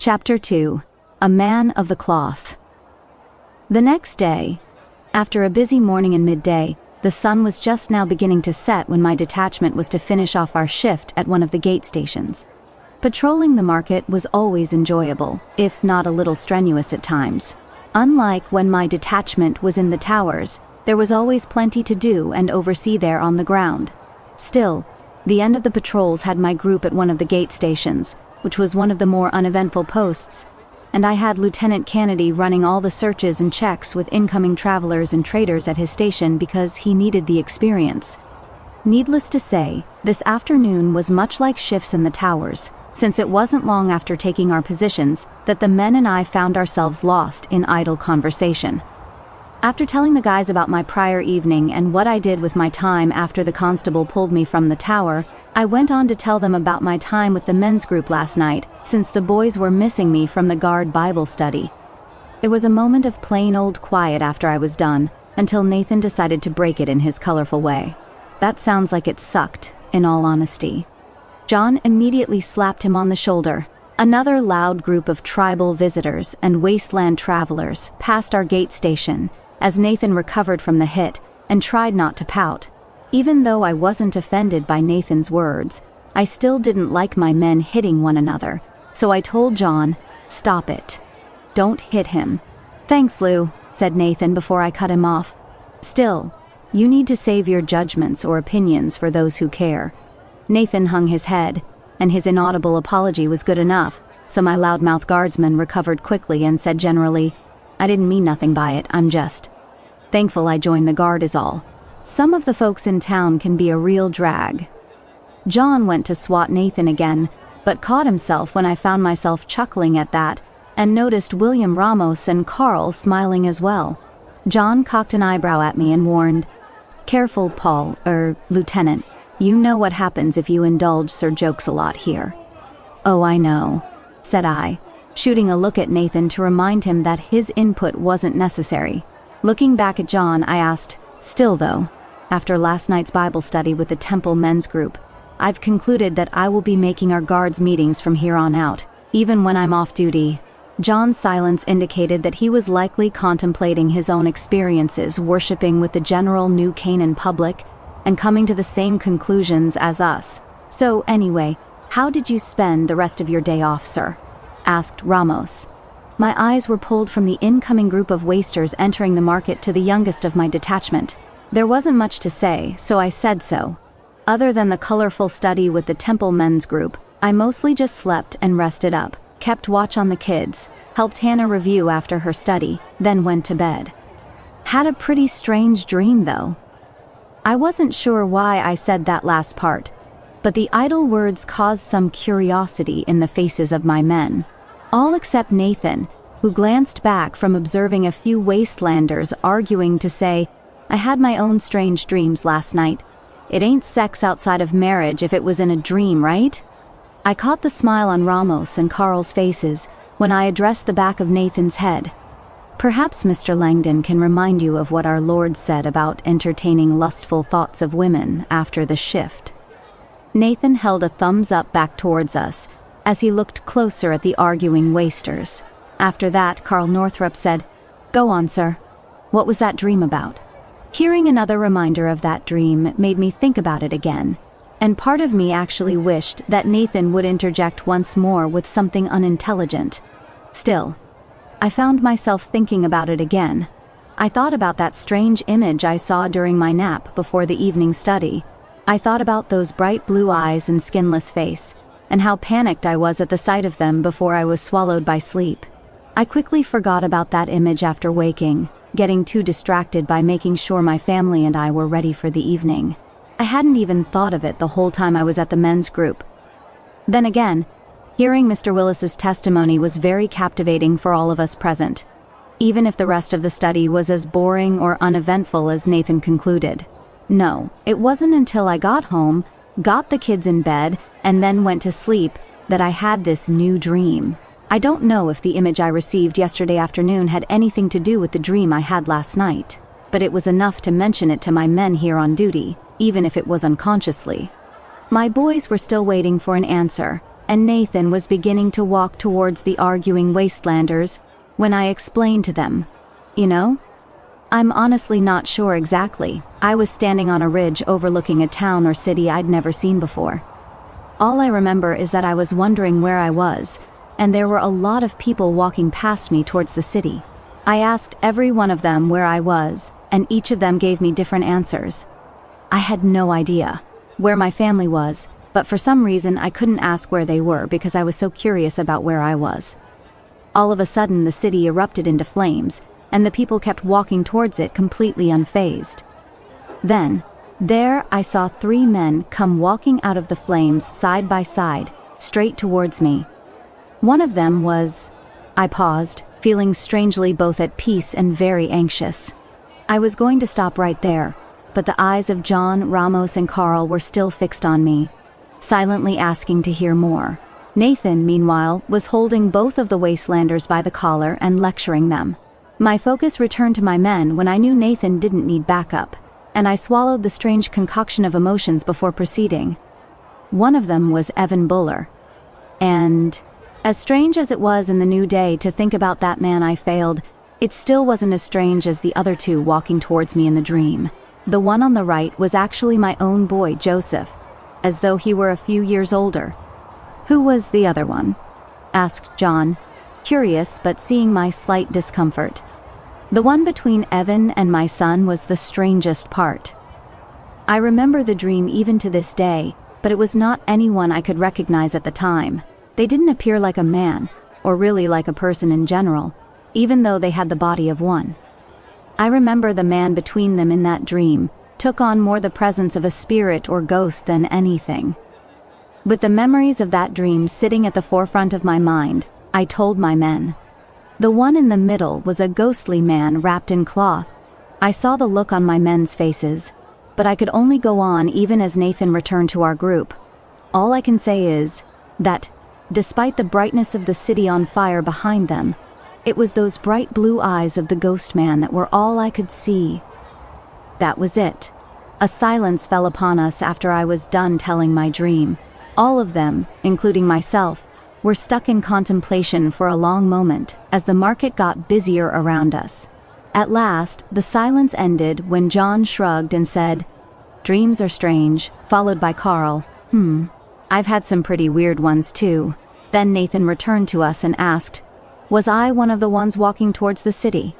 Chapter 2. A Man of the Cloth. The next day, after a busy morning and midday, the sun was just now beginning to set when my detachment was to finish off our shift at one of the gate stations. Patrolling the market was always enjoyable, if not a little strenuous at times. Unlike when my detachment was in the towers, there was always plenty to do and oversee there on the ground. Still, the end of the patrols had my group at one of the gate stations, which was one of the more uneventful posts, and I had Lieutenant Kennedy running all the searches and checks with incoming travelers and traders at his station because he needed the experience. Needless to say, this afternoon was much like shifts in the towers, since it wasn't long after taking our positions that the men and I found ourselves lost in idle conversation. After telling the guys about my prior evening and what I did with my time after the constable pulled me from the tower, I went on to tell them about my time with the men's group last night, since the boys were missing me from the Guard Bible study. There was a moment of plain old quiet after I was done, until Nathan decided to break it in his colorful way. That sounds like it sucked, in all honesty. John immediately slapped him on the shoulder. Another loud group of tribal visitors and wasteland travelers passed our gate station as Nathan recovered from the hit and tried not to pout. Even though I wasn't offended by Nathan's words, I still didn't like my men hitting one another, so I told John, "Stop it. Don't hit him." "Thanks, Lou," said Nathan before I cut him off. "Still, you need to save your judgments or opinions for those who care." Nathan hung his head, and his inaudible apology was good enough, so my loudmouth guardsman recovered quickly and said generally, "I didn't mean nothing by it, I'm just thankful I joined the guard is all. Some of the folks in town can be a real drag." John went to swat Nathan again, but caught himself when I found myself chuckling at that, and noticed William Ramos and Carl smiling as well. John cocked an eyebrow at me and warned, "Careful, Paul, Lieutenant. You know what happens if you indulge Sir jokes a lot here." "Oh, I know," said I, shooting a look at Nathan to remind him that his input wasn't necessary. Looking back at John, I asked, "Still though, after last night's Bible study with the Temple men's group, I've concluded that I will be making our guards meetings from here on out, even when I'm off duty." John's silence indicated that he was likely contemplating his own experiences worshiping with the general New Canaan public and coming to the same conclusions as us. "So anyway, how did you spend the rest of your day off, sir?" asked Ramos. My eyes were pulled from the incoming group of wasters entering the market to the youngest of my detachment. There wasn't much to say, so I said so. Other than the colorful study with the Temple men's group, I mostly just slept and rested up, kept watch on the kids, helped Hannah review after her study, then went to bed. Had a pretty strange dream, though. I wasn't sure why I said that last part, but the idle words caused some curiosity in the faces of my men. All except Nathan, who glanced back from observing a few wastelanders arguing to say, "I had my own strange dreams last night. It ain't sex outside of marriage if it was in a dream, right?" I caught the smile on Ramos and Carl's faces when I addressed the back of Nathan's head. "Perhaps Mr. Langdon can remind you of what our Lord said about entertaining lustful thoughts of women after the shift." Nathan held a thumbs up back towards us as he looked closer at the arguing wasters. After that, Carl Northrup said, "Go on, sir. What was that dream about?" Hearing another reminder of that dream made me think about it again, and part of me actually wished that Nathan would interject once more with something unintelligent. Still, I found myself thinking about it again. I thought about that strange image I saw during my nap before the evening study. I thought about those bright blue eyes and skinless face, and how panicked I was at the sight of them before I was swallowed by sleep. I quickly forgot about that image after waking, getting too distracted by making sure my family and I were ready for the evening. I hadn't even thought of it the whole time I was at the men's group. Then again, hearing Mr. Willis's testimony was very captivating for all of us present, even if the rest of the study was as boring or uneventful as Nathan concluded. No, it wasn't until I got home, got the kids in bed, and then went to sleep that I had this new dream. I don't know if the image I received yesterday afternoon had anything to do with the dream I had last night, but it was enough to mention it to my men here on duty, even if it was unconsciously. My boys were still waiting for an answer, and Nathan was beginning to walk towards the arguing wastelanders when I explained to them, "You know, I'm honestly not sure exactly. I was standing on a ridge overlooking a town or city I'd never seen before. All I remember is that I was wondering where I was, and there were a lot of people walking past me towards the city. I asked every one of them where I was, and each of them gave me different answers. I had no idea where my family was, but for some reason I couldn't ask where they were because I was so curious about where I was. All of a sudden the city erupted into flames, and the people kept walking towards it completely unfazed. Then, there I saw 3 men come walking out of the flames side by side, straight towards me. One of them was..." I paused, feeling strangely both at peace and very anxious. I was going to stop right there, but the eyes of John, Ramos, and Carl were still fixed on me, silently asking to hear more. Nathan, meanwhile, was holding both of the wastelanders by the collar and lecturing them. My focus returned to my men when I knew Nathan didn't need backup, and I swallowed the strange concoction of emotions before proceeding. One of them was Evan Buller. And, as strange as it was in the new day to think about that man I failed, it still wasn't as strange as the other 2 walking towards me in the dream. The one on the right was actually my own boy, Joseph, as though he were a few years older. "Who was the other one?" asked John, curious but seeing my slight discomfort. The one between Evan and my son was the strangest part. I remember the dream even to this day, but it was not anyone I could recognize at the time. They didn't appear like a man, or really like a person in general, even though they had the body of one. I remember the man between them in that dream took on more the presence of a spirit or ghost than anything. With the memories of that dream sitting at the forefront of my mind, I told my men. The one in the middle was a ghostly man wrapped in cloth. I saw the look on my men's faces, but I could only go on even as Nathan returned to our group. All I can say is that, despite the brightness of the city on fire behind them, it was those bright blue eyes of the ghost man that were all I could see. That was it. A silence fell upon us after I was done telling my dream. All of them, including myself, were stuck in contemplation for a long moment as the market got busier around us. At last, the silence ended when John shrugged and said, "Dreams are strange," followed by Carl, "I've had some pretty weird ones too." Then Nathan returned to us and asked, "Was I one of the ones walking towards the city?"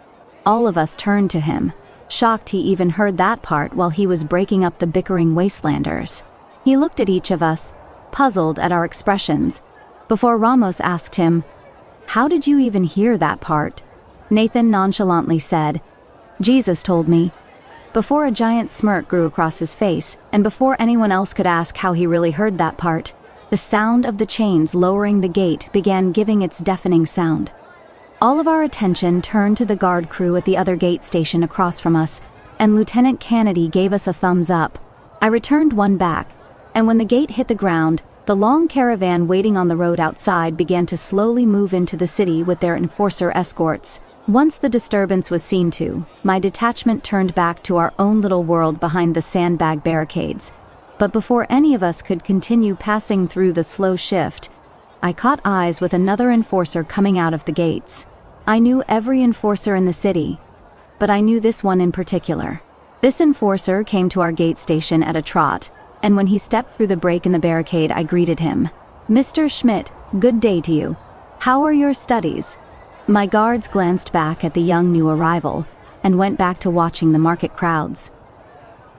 All of us turned to him, shocked he even heard that part while he was breaking up the bickering wastelanders. He looked at each of us, puzzled at our expressions, before Ramos asked him, "How did you even hear that part?" Nathan nonchalantly said, "Jesus told me," before a giant smirk grew across his face, and before anyone else could ask how he really heard that part, the sound of the chains lowering the gate began giving its deafening sound. All of our attention turned to the guard crew at the other gate station across from us, and Lieutenant Kennedy gave us a thumbs up. I returned one back, and when the gate hit the ground, the long caravan waiting on the road outside began to slowly move into the city with their enforcer escorts. Once the disturbance was seen to, my detachment turned back to our own little world behind the sandbag barricades. But before any of us could continue passing through the slow shift, I caught eyes with another enforcer coming out of the gates. I knew every enforcer in the city, but I knew this one in particular. This enforcer came to our gate station at a trot, and when he stepped through the break in the barricade, I greeted him. "Mr. Schmidt, good day to you. How are your studies?" My guards glanced back at the young new arrival, and went back to watching the market crowds.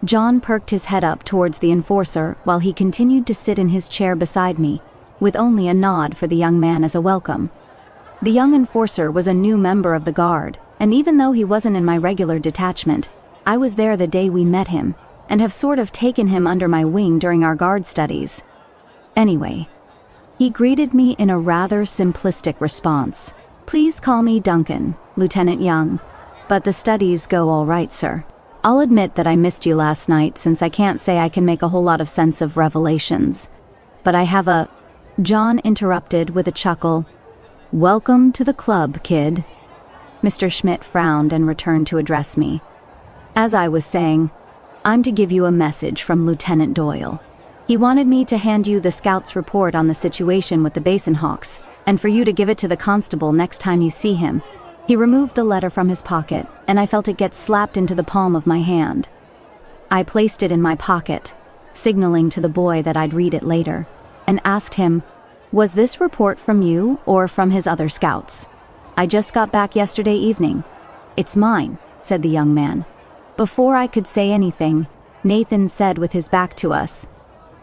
John perked his head up towards the enforcer while he continued to sit in his chair beside me, with only a nod for the young man as a welcome. The young enforcer was a new member of the guard, and even though he wasn't in my regular detachment, I was there the day we met him, and have sort of taken him under my wing during our guard studies. Anyway, he greeted me in a rather simplistic response. "Please call me Duncan, Lieutenant Young, but the studies go all right, sir. I'll admit that I missed you last night since I can't say I can make a whole lot of sense of revelations. But I have a..." John interrupted with a chuckle. "Welcome to the club, kid." Mr. Schmidt frowned and returned to address me. "As I was saying, I'm to give you a message from Lieutenant Doyle. He wanted me to hand you the scout's report on the situation with the Basin Hawks, and for you to give it to the constable next time you see him. He removed the letter from his pocket, and I felt it get slapped into the palm of my hand. I placed it in my pocket, signaling to the boy that I'd read it later, and asked him, "Was this report from you or from his other scouts?" "I just got back yesterday evening." "It's mine," said the young man. Before I could say anything, Nathan said with his back to us,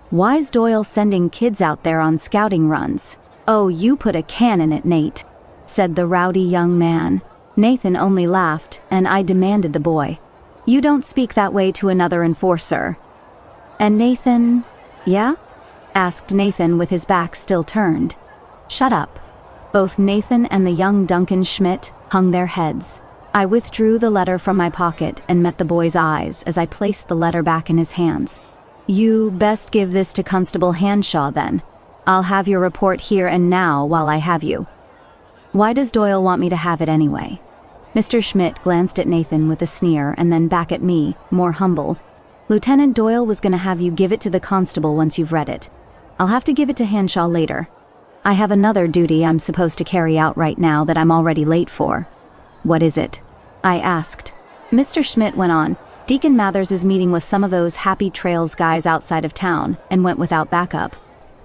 "Why's Doyle sending kids out there on scouting runs?" "Oh, you put a can in it, Nate," said the rowdy young man. Nathan only laughed, and I demanded the boy, "You don't speak that way to another enforcer." "And Nathan, yeah?" asked Nathan with his back still turned. "Shut up." Both Nathan and the young Duncan Schmidt hung their heads. I withdrew the letter from my pocket and met the boy's eyes as I placed the letter back in his hands. "You best give this to Constable Hanshaw then. I'll have your report here and now while I have you." "Why does Doyle want me to have it anyway?" Mr. Schmidt glanced at Nathan with a sneer and then back at me, more humble. "Lieutenant Doyle was going to have you give it to the constable once you've read it. I'll have to give it to Hanshaw later. I have another duty I'm supposed to carry out right now that I'm already late for." "What is it?" I asked. Mr. Schmidt went on, "Deacon Mathers is meeting with some of those Happy Trails guys outside of town and went without backup.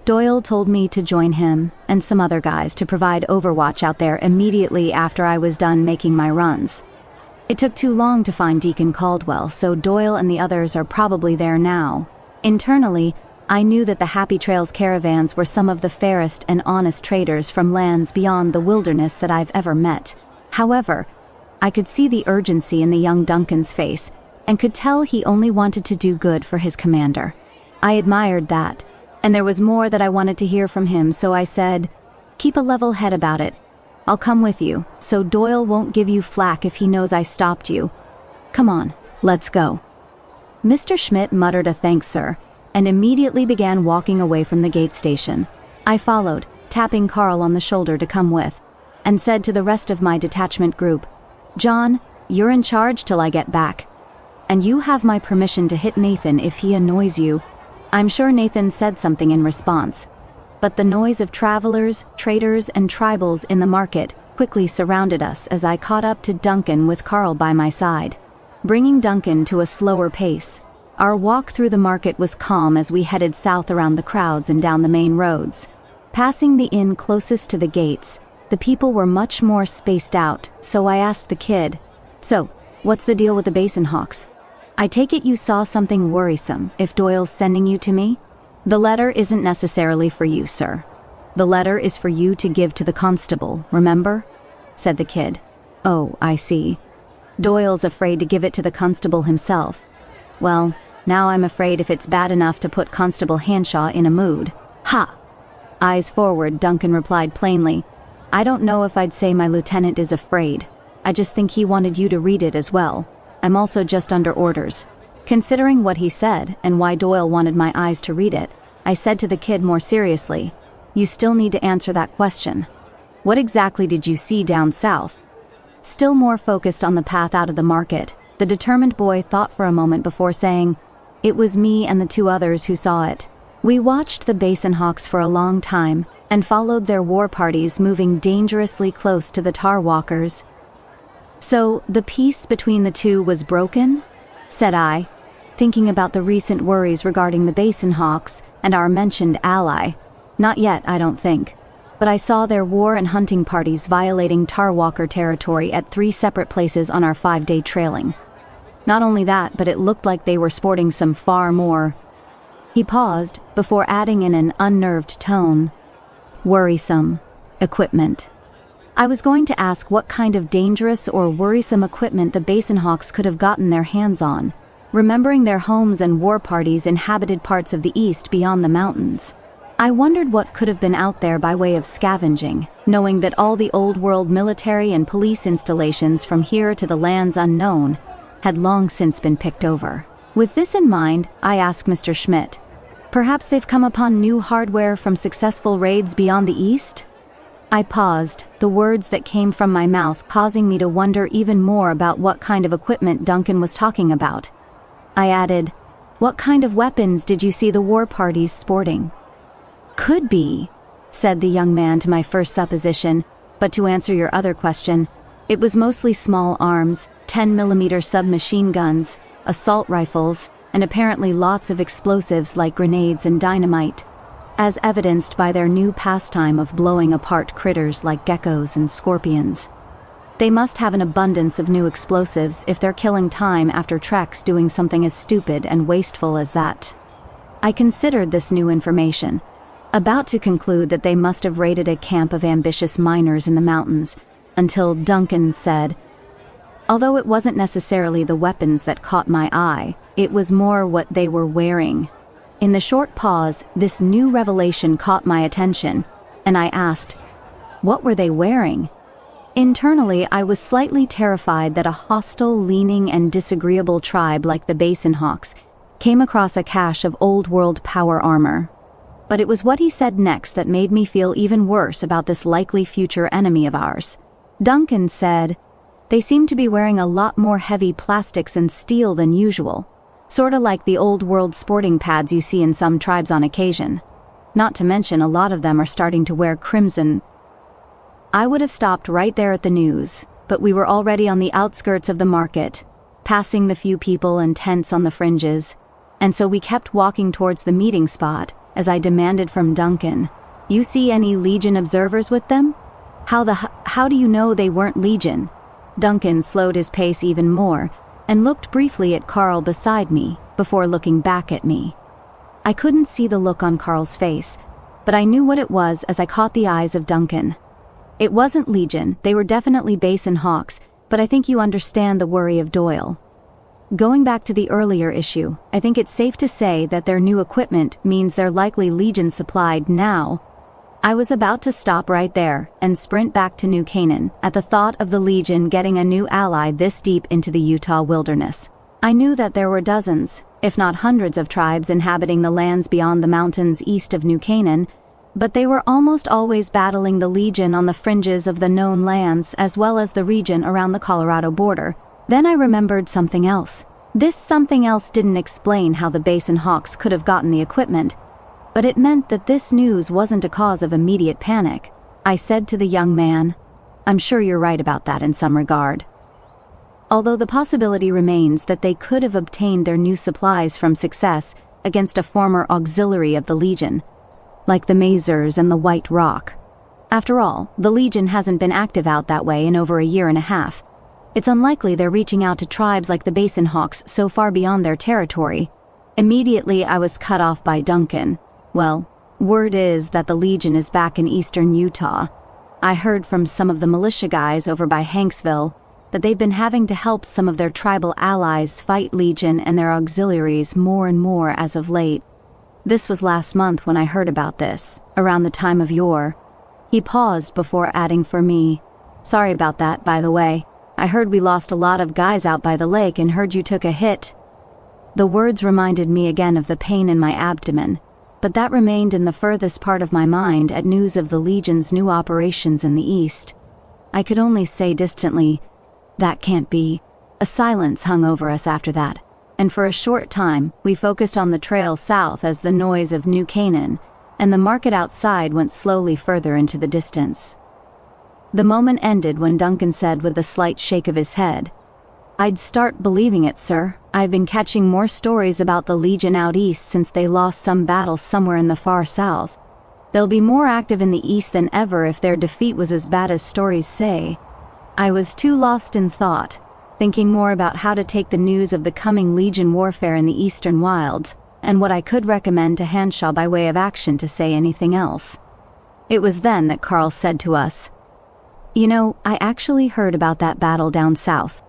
Doyle told me to join him and some other guys to provide overwatch out there immediately after I was done making my runs. It took too long to find Deacon Caldwell, so Doyle and the others are probably there now. Internally, I knew that the Happy Trails caravans were some of the fairest and honest traders from lands beyond the wilderness that I've ever met. However, I could see the urgency in the young Duncan's face and could tell he only wanted to do good for his commander. I admired that, and there was more that I wanted to hear from him, so I said, "Keep a level head about it. I'll come with you, so Doyle won't give you flack if he knows I stopped you. Come on, let's go." Mr. Schmidt muttered a "thanks, sir," and immediately began walking away from the gate station. I followed, tapping Carl on the shoulder to come with, and said to the rest of my detachment group, "John, you're in charge till I get back. And you have my permission to hit Nathan if he annoys you." I'm sure Nathan said something in response, but the noise of travelers, traders, and tribals in the market quickly surrounded us as I caught up to Duncan with Carl by my side, bringing Duncan to a slower pace. Our walk through the market was calm as we headed south around the crowds and down the main roads. Passing the inn closest to the gates, the people were much more spaced out, so I asked the kid, "So, what's the deal with the Basin Hawks? I take it you saw something worrisome if Doyle's sending you to me?" "The letter isn't necessarily for you, sir. The letter is for you to give to the constable, remember?" said the kid. "Oh, I see. Doyle's afraid to give it to the constable himself. Well, now I'm afraid if it's bad enough to put Constable Hanshaw in a mood." "Ha!" Eyes forward, Duncan replied plainly, "I don't know if I'd say my lieutenant is afraid. I just think he wanted you to read it as well. I'm also just under orders." Considering what he said and why Doyle wanted my eyes to read it, I said to the kid more seriously, "You still need to answer that question. What exactly did you see down south?" Still more focused on the path out of the market, the determined boy thought for a moment before saying, "It was me and the two others who saw it. We watched the Basin Hawks for a long time and followed their war parties moving dangerously close to the Tar Walkers." "So, the peace between the two was broken?" said I, thinking about the recent worries regarding the Basin Hawks and our mentioned ally. "Not yet, I don't think. But I saw their war and hunting parties violating Tar Walker territory at 3 separate places on our 5-day trailing. Not only that, but it looked like they were sporting some far more—" He paused before adding in an unnerved tone, "worrisome equipment." I was going to ask what kind of dangerous or worrisome equipment the Basin Hawks could have gotten their hands on, remembering their homes and war parties inhabited parts of the east beyond the mountains. I wondered what could have been out there by way of scavenging, knowing that all the old-world military and police installations from here to the lands unknown had long since been picked over. With this in mind, I asked Mr. Schmidt, "Perhaps they've come upon new hardware from successful raids beyond the east?" I paused, the words that came from my mouth causing me to wonder even more about what kind of equipment Duncan was talking about. I added, What kind of weapons did you see the war parties sporting? Could be, said the young man to my first supposition, but to answer your other question, it was mostly small arms, 10mm submachine guns, assault rifles, and apparently lots of explosives like grenades and dynamite, as evidenced by their new pastime of blowing apart critters like geckos and scorpions. They must have an abundance of new explosives if they're killing time after treks doing something as stupid and wasteful as that. I considered this new information, about to conclude that they must have raided a camp of ambitious miners in the mountains, until Duncan said, although it wasn't necessarily the weapons that caught my eye, it was more what they were wearing. In the short pause, this new revelation caught my attention, and I asked, what were they wearing? Internally, I was slightly terrified that a hostile, leaning, and disagreeable tribe like the Basin Hawks came across a cache of old-world power armor. But it was what he said next that made me feel even worse about this likely future enemy of ours. Duncan said, they seem to be wearing a lot more heavy plastics and steel than usual, sorta like the old-world sporting pads you see in some tribes on occasion. Not to mention a lot of them are starting to wear crimson. I would have stopped right there at the news, but we were already on the outskirts of the market, passing the few people and tents on the fringes, and so we kept walking towards the meeting spot as I demanded from Duncan, you see any Legion observers with them? How do you know they weren't Legion? Duncan slowed his pace even more and looked briefly at Carl beside me before looking back at me. I couldn't see the look on Carl's face, but I knew what it was as I caught the eyes of Duncan. It wasn't Legion, they were definitely Basin Hawks, but I think you understand the worry of Doyle. Going back to the earlier issue, I think it's safe to say that their new equipment means they're likely Legion supplied now. I was about to stop right there and sprint back to New Canaan at the thought of the Legion getting a new ally this deep into the Utah wilderness. I knew that there were dozens, if not hundreds of tribes inhabiting the lands beyond the mountains east of New Canaan, but they were almost always battling the Legion on the fringes of the known lands as well as the region around the Colorado border. Then I remembered something else. This something else didn't explain how the Basin Hawks could have gotten the equipment, but it meant that this news wasn't a cause of immediate panic. I said to the young man, I'm sure you're right about that in some regard. Although the possibility remains that they could have obtained their new supplies from success against a former auxiliary of the Legion, like the Mazers and the White Rock. After all, the Legion hasn't been active out that way in over a year and a half. It's unlikely they're reaching out to tribes like the Basin Hawks so far beyond their territory. Immediately, I was cut off by Duncan. Well, word is that the Legion is back in eastern Utah. I heard from some of the militia guys over by Hanksville that they've been having to help some of their tribal allies fight Legion and their auxiliaries more and more as of late. This was last month when I heard about this, around the time of yore. He paused before adding for me, sorry about that, by the way. I heard we lost a lot of guys out by the lake and heard you took a hit. The words reminded me again of the pain in my abdomen, but that remained in the furthest part of my mind at news of the Legion's new operations in the east. I could only say distantly, that can't be. A silence hung over us after that, and for a short time we focused on the trail south as the noise of New Canaan and the market outside went slowly further into the distance. The moment ended when Duncan said with a slight shake of his head, I'd start believing it, sir. I've been catching more stories about the Legion out east since they lost some battle somewhere in the far south. They'll be more active in the east than ever if their defeat was as bad as stories say. I was too lost in thought, thinking more about how to take the news of the coming Legion warfare in the eastern wilds, and what I could recommend to Hanshaw by way of action to say anything else. It was then that Carl said to us, You know, I actually heard about that battle down south.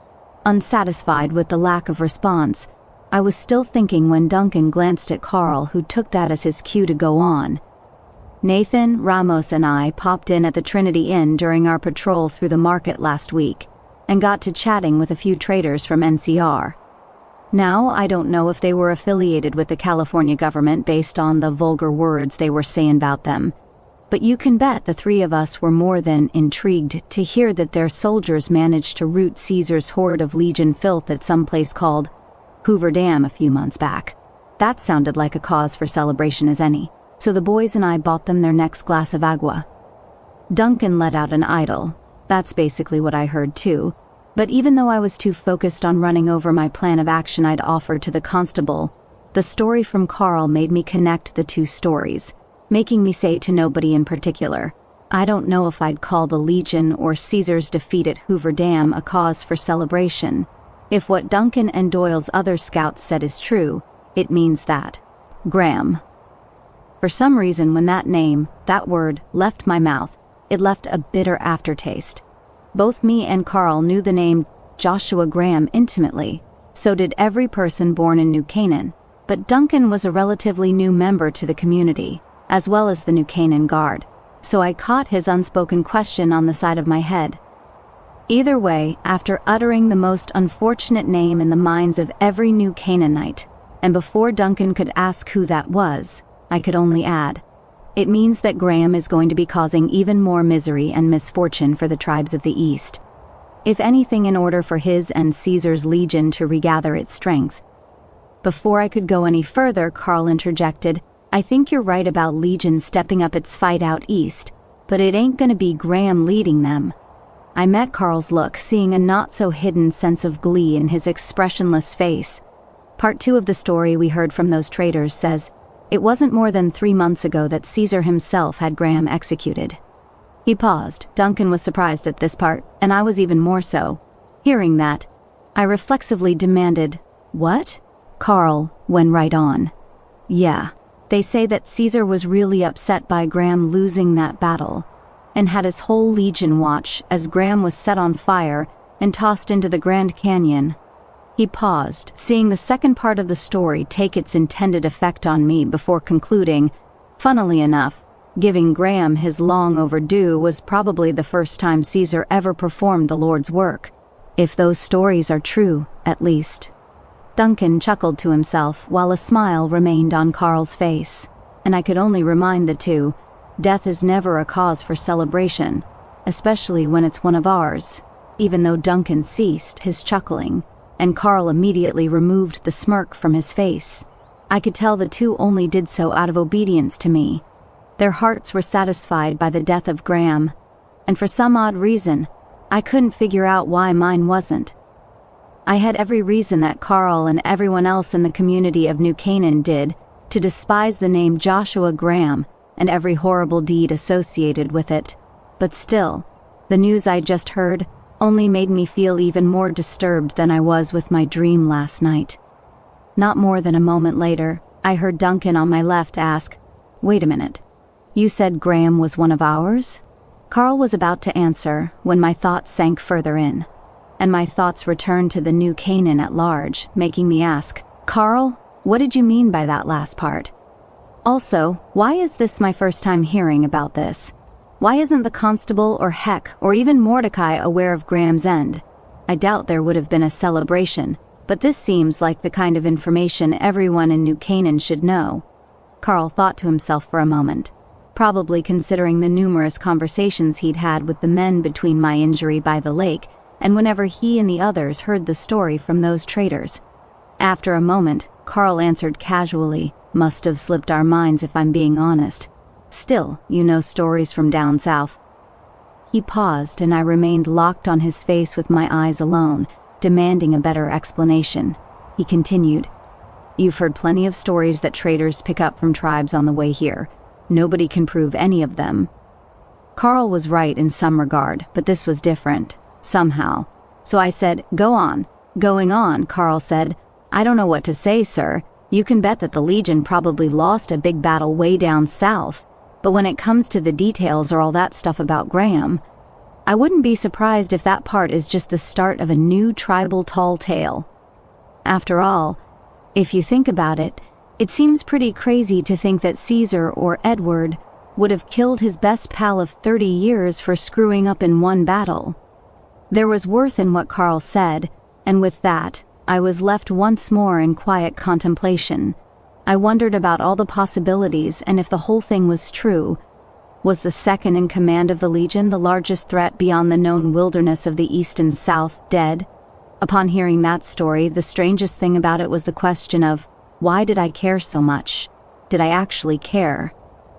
Unsatisfied with the lack of response, I was still thinking when Duncan glanced at Carl, who took that as his cue to go on. Nathan, Ramos, and I popped in at the Trinity Inn during our patrol through the market last week, and got to chatting with a few traders from NCR. Now, I don't know if they were affiliated with the California government based on the vulgar words they were saying about them, but you can bet the three of us were more than intrigued to hear that their soldiers managed to root Caesar's horde of Legion filth at some place called Hoover Dam a few months back. That sounded like a cause for celebration as any, so the boys and I bought them their next glass of agua. Duncan let out an idle. That's basically what I heard too, but even though I was too focused on running over my plan of action I'd offered to the constable, the story from Carl made me connect the two stories, making me say to nobody in particular, I don't know if I'd call the Legion or Caesar's defeat at Hoover Dam a cause for celebration. If what Duncan and Doyle's other scouts said is true, it means that. Graham. For some reason, when that name, that word, left my mouth, it left a bitter aftertaste. Both me and Carl knew the name Joshua Graham intimately, so did every person born in New Canaan, but Duncan was a relatively new member to the community, as well as the New Canaan Guard, so I caught his unspoken question on the side of my head. Either way, after uttering the most unfortunate name in the minds of every New Canaanite, and before Duncan could ask who that was, I could only add, it means that Graham is going to be causing even more misery and misfortune for the tribes of the East. If anything, in order for his and Caesar's legion to regather its strength. Before I could go any further, Carl interjected, I think you're right about Legion stepping up its fight out east, but it ain't gonna be Graham leading them. I met Carl's look, seeing a not-so-hidden sense of glee in his expressionless face. Part 2 of the story we heard from those traitors says, it wasn't more than 3 months ago that Caesar himself had Graham executed. He paused. Duncan was surprised at this part, and I was even more so. Hearing that, I reflexively demanded, what? Carl went right on. Yeah, they say that Caesar was really upset by Graham losing that battle, and had his whole legion watch as Graham was set on fire and tossed into the Grand Canyon. He paused, seeing the second part of the story take its intended effect on me before concluding, funnily enough, giving Graham his long overdue was probably the first time Caesar ever performed the Lord's work. If those stories are true, at least. Duncan chuckled to himself while a smile remained on Carl's face, and I could only remind the two, death is never a cause for celebration, especially when it's one of ours, even though Duncan ceased his chuckling, and Carl immediately removed the smirk from his face. I could tell the two only did so out of obedience to me. Their hearts were satisfied by the death of Graham, and for some odd reason, I couldn't figure out why mine wasn't. I had every reason that Carl and everyone else in the community of New Canaan did to despise the name Joshua Graham and every horrible deed associated with it, but still, the news I just heard only made me feel even more disturbed than I was with my dream last night. Not more than a moment later, I heard Duncan on my left ask, wait a minute, you said Graham was one of ours? Carl was about to answer when my thoughts sank further in, and my thoughts returned to the New Canaan at large, making me ask, Carl, what did you mean by that last part? Also, why is this my first time hearing about this? Why isn't the constable or heck, or even Mordecai aware of Graham's end? I doubt there would have been a celebration, but this seems like the kind of information everyone in New Canaan should know. Carl thought to himself for a moment, probably considering the numerous conversations he'd had with the men between my injury by the lake and whenever he and the others heard the story from those traitors. After a moment, Carl answered casually, must have slipped our minds if I'm being honest. Still, you know stories from down south. He paused, and I remained locked on his face with my eyes alone, demanding a better explanation. He continued, you've heard plenty of stories that traders pick up from tribes on the way here. Nobody can prove any of them. Carl was right in some regard, but this was different, somehow. So I said, go on. Going on, Carl said, I don't know what to say, sir. You can bet that the Legion probably lost a big battle way down south. But when it comes to the details or all that stuff about Graham, I wouldn't be surprised if that part is just the start of a new tribal tall tale. After all, if you think about it, it seems pretty crazy to think that Caesar or Edward would have killed his best pal of 30 years for screwing up in one battle. There was worth in what Carl said, and with that, I was left once more in quiet contemplation. I wondered about all the possibilities and if the whole thing was true. Was the second in command of the Legion, the largest threat beyond the known wilderness of the East and South, dead? Upon hearing that story, the strangest thing about it was the question of, Why did I care so much? Did I actually care?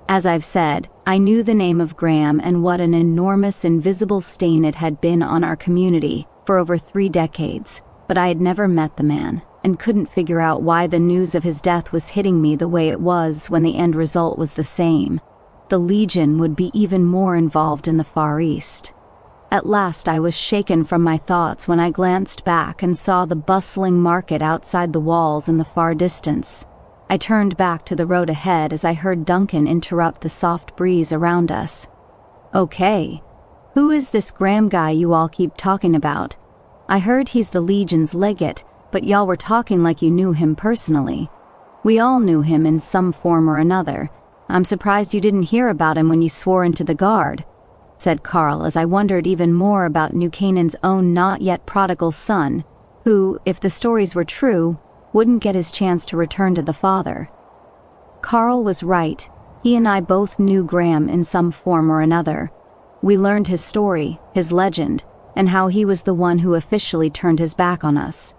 As I've said, I knew the name of Graham and what an enormous invisible stain it had been on our community for over 3 decades, but I had never met the man and couldn't figure out why the news of his death was hitting me the way it was when the end result was the same. The Legion would be even more involved in the Far East. At last I was shaken from my thoughts when I glanced back and saw the bustling market outside the walls in the far distance. I turned back to the road ahead as I heard Duncan interrupt the soft breeze around us. "Okay, who is this Graham guy you all keep talking about? I heard he's the Legion's legate, but y'all were talking like you knew him personally." "We all knew him in some form or another. I'm surprised you didn't hear about him when you swore into the Guard," said Carl as I wondered even more about New Canaan's own not-yet prodigal son, who, if the stories were true, wouldn't get his chance to return to the Father. Carl was right. He and I both knew Graham in some form or another. We learned his story, his legend, and how he was the one who officially turned his back on us.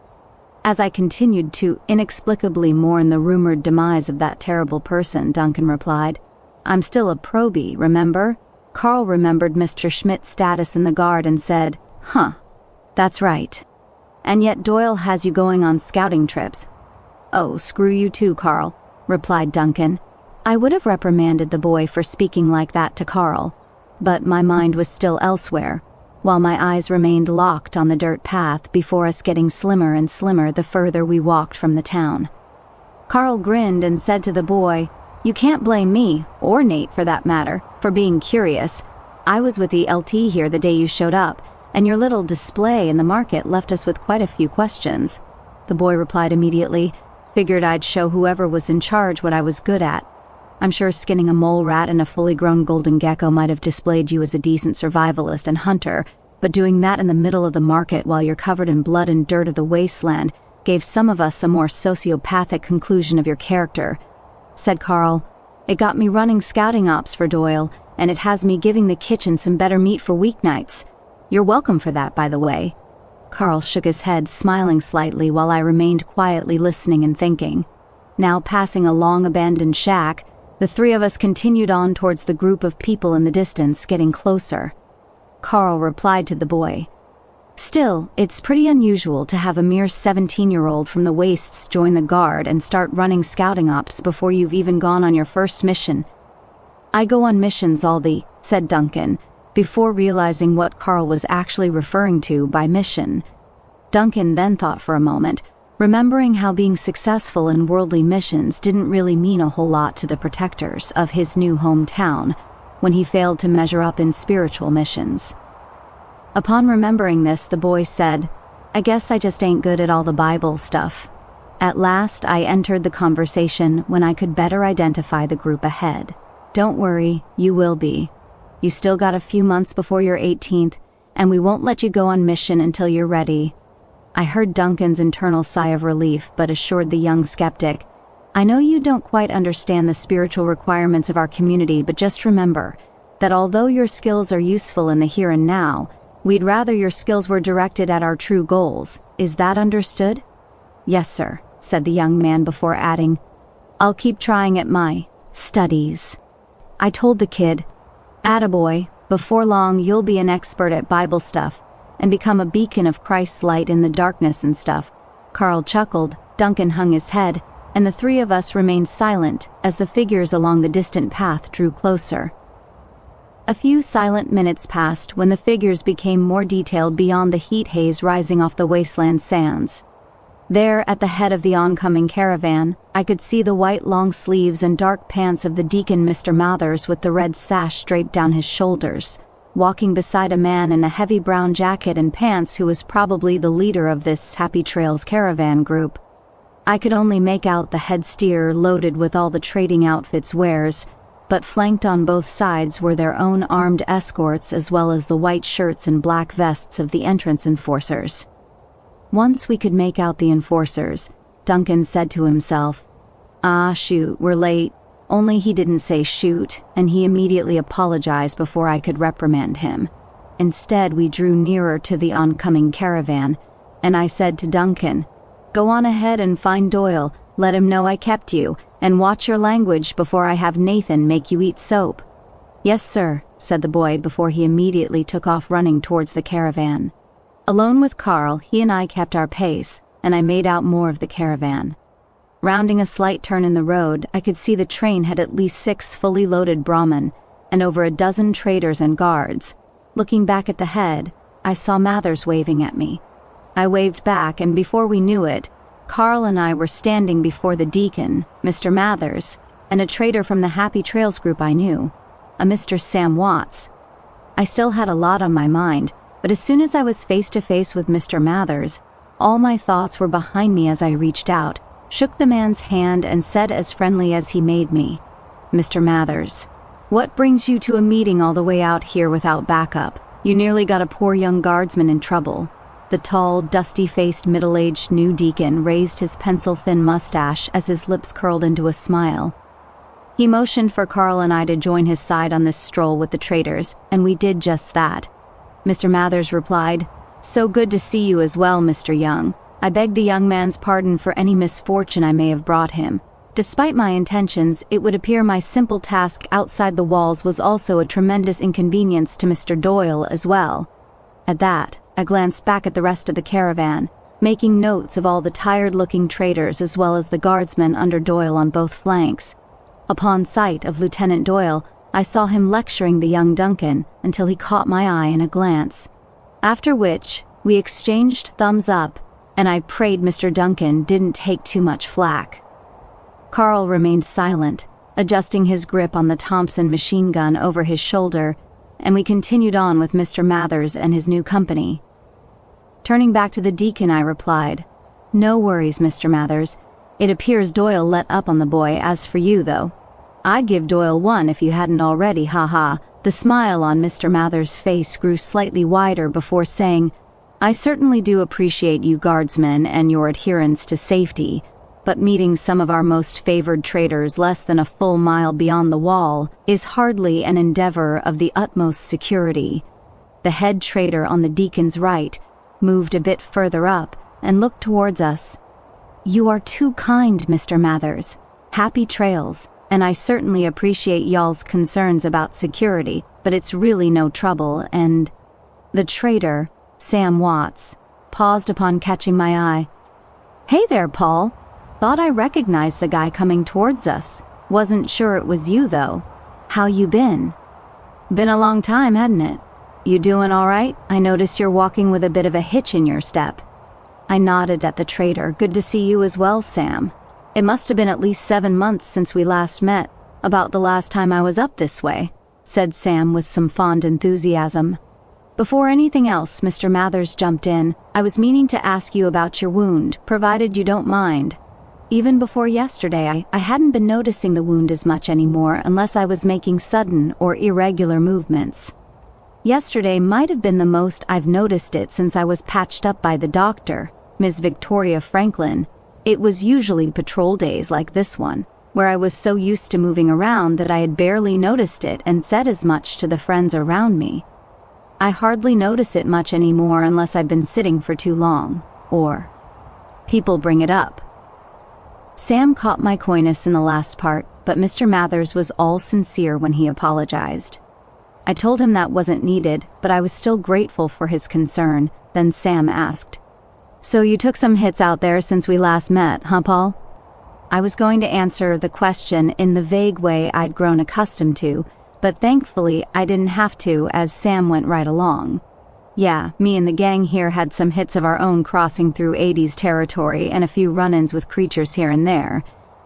As I continued to inexplicably mourn the rumored demise of that terrible person, Duncan replied, "I'm still a probie, remember?" Carl remembered Mr. Schmidt's status in the Guard and said, "Huh, that's right. And yet Doyle has you going on scouting trips." "Oh, screw you too, Carl," replied Duncan. I would have reprimanded the boy for speaking like that to Carl, but my mind was still elsewhere, while my eyes remained locked on the dirt path before us getting slimmer and slimmer the further we walked from the town. Carl grinned and said to the boy, "You can't blame me, or Nate for that matter, for being curious. I was with the LT here the day you showed up, and your little display in the market left us with quite a few questions." The boy replied immediately, "Figured I'd show whoever was in charge what I was good at. I'm sure skinning a mole rat and a fully grown golden gecko might have displayed you as a decent survivalist and hunter, but doing that in the middle of the market while you're covered in blood and dirt of the wasteland gave some of us a more sociopathic conclusion of your character," said Carl. "It got me running scouting ops for Doyle, and it has me giving the kitchen some better meat for weeknights. You're welcome for that, by the way." Carl shook his head, smiling slightly while I remained quietly listening and thinking. Now passing a long-abandoned shack, the 3 of us continued on towards the group of people in the distance, getting closer. Carl replied to the boy, "Still, it's pretty unusual to have a mere 17-year-old from the wastes join the Guard and start running scouting ops before you've even gone on your first mission." "I go on missions said Duncan, before realizing what Carl was actually referring to by mission. Duncan then thought for a moment, remembering how being successful in worldly missions didn't really mean a whole lot to the protectors of his new hometown when he failed to measure up in spiritual missions. Upon remembering this, the boy said, "I guess I just ain't good at all the Bible stuff." At last, I entered the conversation when I could better identify the group ahead. "Don't worry, you will be. You still got a few months before your 18th, and we won't let you go on mission until you're ready." I heard Duncan's internal sigh of relief, but assured the young skeptic, "I know you don't quite understand the spiritual requirements of our community, but just remember that although your skills are useful in the here and now, we'd rather your skills were directed at our true goals. Is that understood?" "Yes, sir," said the young man before adding, "I'll keep trying at my studies." I told the kid, "Attaboy, before long you'll be an expert at Bible stuff and become a beacon of Christ's light in the darkness and stuff." Carl chuckled, Duncan hung his head, and the 3 of us remained silent as the figures along the distant path drew closer. A few silent minutes passed when the figures became more detailed beyond the heat haze rising off the wasteland sands. There, at the head of the oncoming caravan, I could see the white long sleeves and dark pants of the deacon Mr. Mathers with the red sash draped down his shoulders, walking beside a man in a heavy brown jacket and pants who was probably the leader of this Happy Trails caravan group. I could only make out the head steer loaded with all the trading outfit's wares, but flanked on both sides were their own armed escorts as well as the white shirts and black vests of the entrance enforcers. Once we could make out the enforcers, Duncan said to himself, "Ah, shoot, we're late." Only he didn't say shoot, and he immediately apologized before I could reprimand him. Instead, we drew nearer to the oncoming caravan, and I said to Duncan, "Go on ahead and find Doyle. Let him know I kept you, and watch your language before I have Nathan make you eat soap." "Yes, sir," said the boy before he immediately took off running towards the caravan. Alone with Carl, he and I kept our pace, and I made out more of the caravan. Rounding a slight turn in the road, I could see the train had at least 6 fully loaded Brahmin, and over a dozen traders and guards. Looking back at the head, I saw Mathers waving at me. I waved back, and before we knew it, Carl and I were standing before the deacon, Mr. Mathers, and a trader from the Happy Trails group I knew, a Mr. Sam Watts. I still had a lot on my mind, but as soon as I was face to face with Mr. Mathers, all my thoughts were behind me as I reached out, shook the man's hand, and said as friendly as he made me, "Mr. Mathers, what brings you to a meeting all the way out here without backup? You nearly got a poor young guardsman in trouble." The tall, dusty-faced, middle-aged new deacon raised his pencil-thin mustache as his lips curled into a smile. He motioned for Carl and I to join his side on this stroll with the traders, and we did just that. Mr. Mathers replied, "So good to see you as well, Mr. Young. I beg the young man's pardon for any misfortune I may have brought him. Despite my intentions, it would appear my simple task outside the walls was also a tremendous inconvenience to Mr. Doyle as well." At that, I glanced back at the rest of the caravan, making notes of all the tired-looking traders as well as the guardsmen under Doyle on both flanks. Upon sight of Lieutenant Doyle, I saw him lecturing the young Duncan until he caught my eye in a glance. After which, we exchanged thumbs up, and I prayed Mr. Duncan didn't take too much flack. Carl remained silent, adjusting his grip on the Thompson machine gun over his shoulder, and we continued on with Mr. Mathers and his new company. Turning back to the deacon, I replied, "No worries, Mr. Mathers. It appears Doyle let up on the boy. As for you, though, I'd give Doyle 1 if you hadn't already, haha." The smile on Mr. Mathers' face grew slightly wider before saying, "I certainly do appreciate you guardsmen and your adherence to safety, but meeting some of our most favored traders less than a full mile beyond the wall is hardly an endeavor of the utmost security." The head trader on the deacon's right moved a bit further up and looked towards us. "You are too kind, Mr. Mathers. Happy trails, and I certainly appreciate y'all's concerns about security, but it's really no trouble, and—" The trader, Sam Watts, paused upon catching my eye. "Hey there, Paul. Thought I recognized the guy coming towards us. Wasn't sure it was you, though. How you been?" "Been a long time, hadn't it? You doing all right? I notice you're walking with a bit of a hitch in your step." I nodded at the trader. "Good to see you as well, Sam. It must have been at least 7 months since we last met, about the last time I was up this way," said Sam with some fond enthusiasm. "Before anything else," Mr. Mathers jumped in, "I was meaning to ask you about your wound, provided you don't mind. Even before yesterday, I hadn't been noticing the wound as much anymore unless I was making sudden or irregular movements. Yesterday might have been the most I've noticed it since I was patched up by the doctor, Ms. Victoria Franklin. It was usually patrol days like this one, where I was so used to moving around that I had barely noticed it and said as much to the friends around me. I hardly notice it much anymore unless I've been sitting for too long, or people bring it up." Sam caught my coyness in the last part, but Mr. Mathers was all sincere when he apologized. I told him that wasn't needed, but I was still grateful for his concern. Then Sam asked, "So you took some hits out there since we last met, huh, Paul?" I was going to answer the question in the vague way I'd grown accustomed to, but thankfully I didn't have to as Sam went right along. "Yeah, me and the gang here had some hits of our own crossing through 80s territory and a few run-ins with creatures here and there.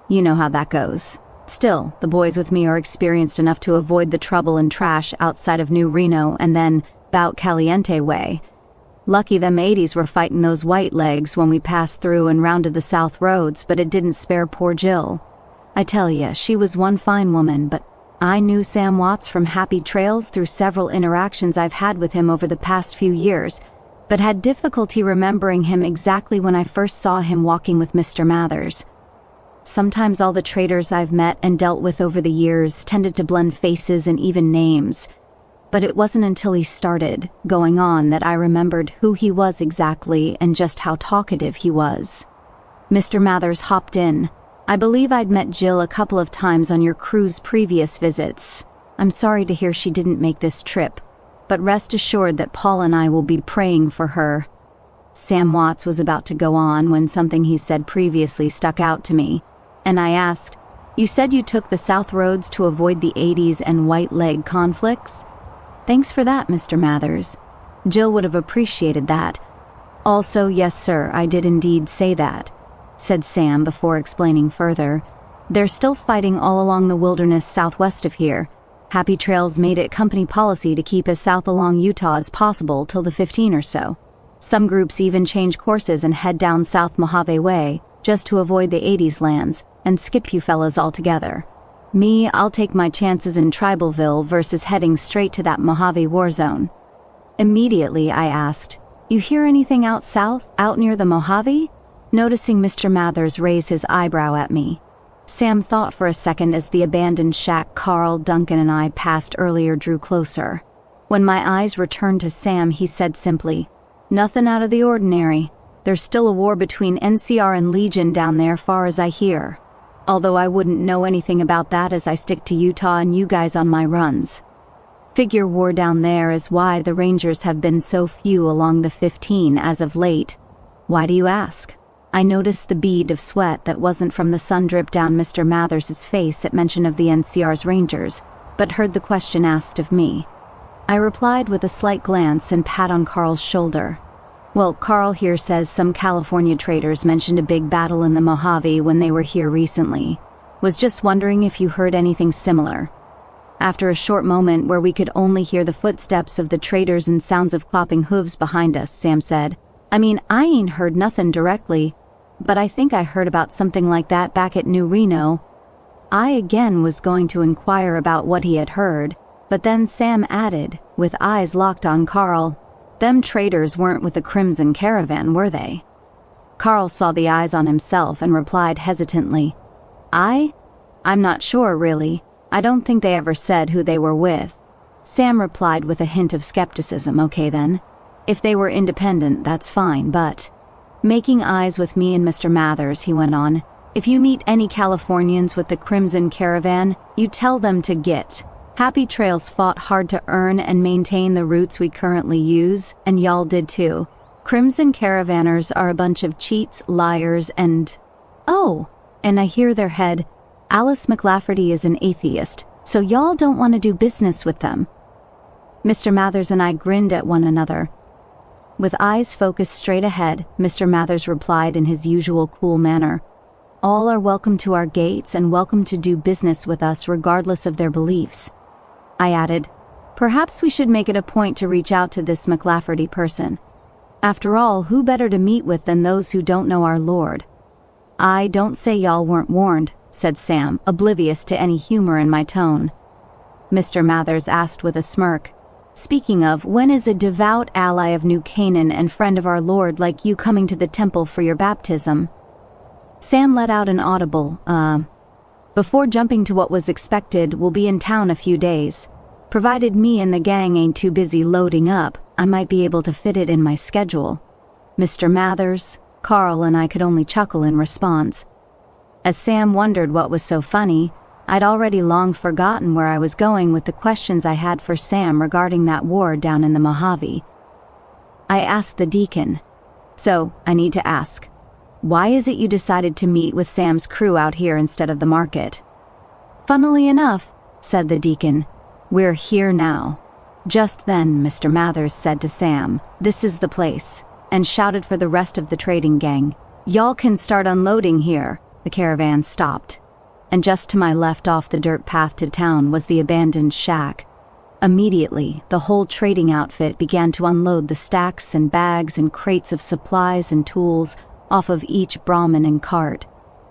You know how that goes. Still, the boys with me are experienced enough to avoid the trouble and trash outside of New Reno and then Bout Caliente way. Lucky them 80s were fighting those white legs when we passed through and rounded the south roads, but it didn't spare poor Jill. I tell ya, she was one fine woman, but I knew Sam Watts from Happy Trails through several interactions I've had with him over the past few years, but had difficulty remembering him exactly when I first saw him walking with Mr. Mathers. Sometimes all the traders I've met and dealt with over the years tended to blend faces and even names, but it wasn't until he started going on that I remembered who he was exactly and just how talkative he was. Mr. Mathers hopped in, I believe I'd met Jill a couple of times on your crew's previous visits. I'm sorry to hear she didn't make this trip, but rest assured that Paul and I will be praying for her." Sam Watts was about to go on when something he said previously stuck out to me, and I asked, "You said you took the South Roads to avoid the 80s and White Leg conflicts?" "Thanks for that, Mr. Mathers. Jill would have appreciated that." "Also, yes, sir, I did indeed say that," said Sam before explaining further. "They're still fighting all along the wilderness southwest of here. Happy Trails made it company policy to keep as south along Utah as possible till the 15 or so. Some groups even change courses and head down South Mojave Way just to avoid the 80s lands and skip you fellas altogether. Me, I'll take my chances in Tribalville versus heading straight to that Mojave war zone." Immediately, I asked, "You hear anything out south, out near the Mojave?" noticing Mr. Mathers raise his eyebrow at me. Sam thought for a second as the abandoned shack Carl, Duncan, and I passed earlier drew closer. When my eyes returned to Sam, he said simply, "Nothing out of the ordinary. There's still a war between NCR and Legion down there, far as I hear. Although I wouldn't know anything about that as I stick to Utah and you guys on my runs. Figure war down there is why the Rangers have been so few along the 15 as of late." "Why do you ask?" I noticed the bead of sweat that wasn't from the sun drip down Mr. Mathers' face at mention of the NCR's Rangers, but heard the question asked of me. I replied with a slight glance and pat on Carl's shoulder. "Well, Carl here says some California traders mentioned a big battle in the Mojave when they were here recently. Was just wondering if you heard anything similar." After a short moment where we could only hear the footsteps of the traders and sounds of clopping hooves behind us, Sam said, "I mean, I ain't heard nothing directly, but I think I heard about something like that back at New Reno." I again was going to inquire about what he had heard, but then Sam added, with eyes locked on Carl, "Them traders weren't with the Crimson Caravan, were they?" Carl saw the eyes on himself and replied hesitantly, I'm not sure, really. I don't think they ever said who they were with." Sam replied with a hint of skepticism, "Okay then. If they were independent, that's fine, but..." Making eyes with me and Mr. Mathers, he went on, "If you meet any Californians with the Crimson Caravan, you tell them to get. Happy Trails fought hard to earn and maintain the routes we currently use, and y'all did too. Crimson Caravanners are a bunch of cheats, liars, and... Oh, and I hear their head, Alice McLafferty is an atheist, so y'all don't want to do business with them." Mr. Mathers and I grinned at one another. With eyes focused straight ahead, Mr. Mathers replied in his usual cool manner, "All are welcome to our gates and welcome to do business with us regardless of their beliefs." I added, "Perhaps we should make it a point to reach out to this McLafferty person. After all, who better to meet with than those who don't know our Lord?" "I don't say y'all weren't warned," said Sam, oblivious to any humor in my tone. Mr. Mathers asked with a smirk, "Speaking of, when is a devout ally of New Canaan and friend of our Lord like you coming to the temple for your baptism?" Sam let out an audible, Before jumping to what was expected, we'll be in town a few days. Provided me and the gang ain't too busy loading up, I might be able to fit it in my schedule." Mr. Mathers, Carl, and I could only chuckle in response. As Sam wondered what was so funny, I'd already long forgotten where I was going with the questions I had for Sam regarding that war down in the Mojave. I asked the deacon, "So, I need to ask, why is it you decided to meet with Sam's crew out here instead of the market?" "Funnily enough," said the deacon, "we're here now." Just then, Mr. Mathers said to Sam, "This is the place," and shouted for the rest of the trading gang, "Y'all can start unloading here." The caravan stopped, and just to my left off the dirt path to town was the abandoned shack. Immediately, the whole trading outfit began to unload the stacks and bags and crates of supplies and tools off of each Brahmin and cart.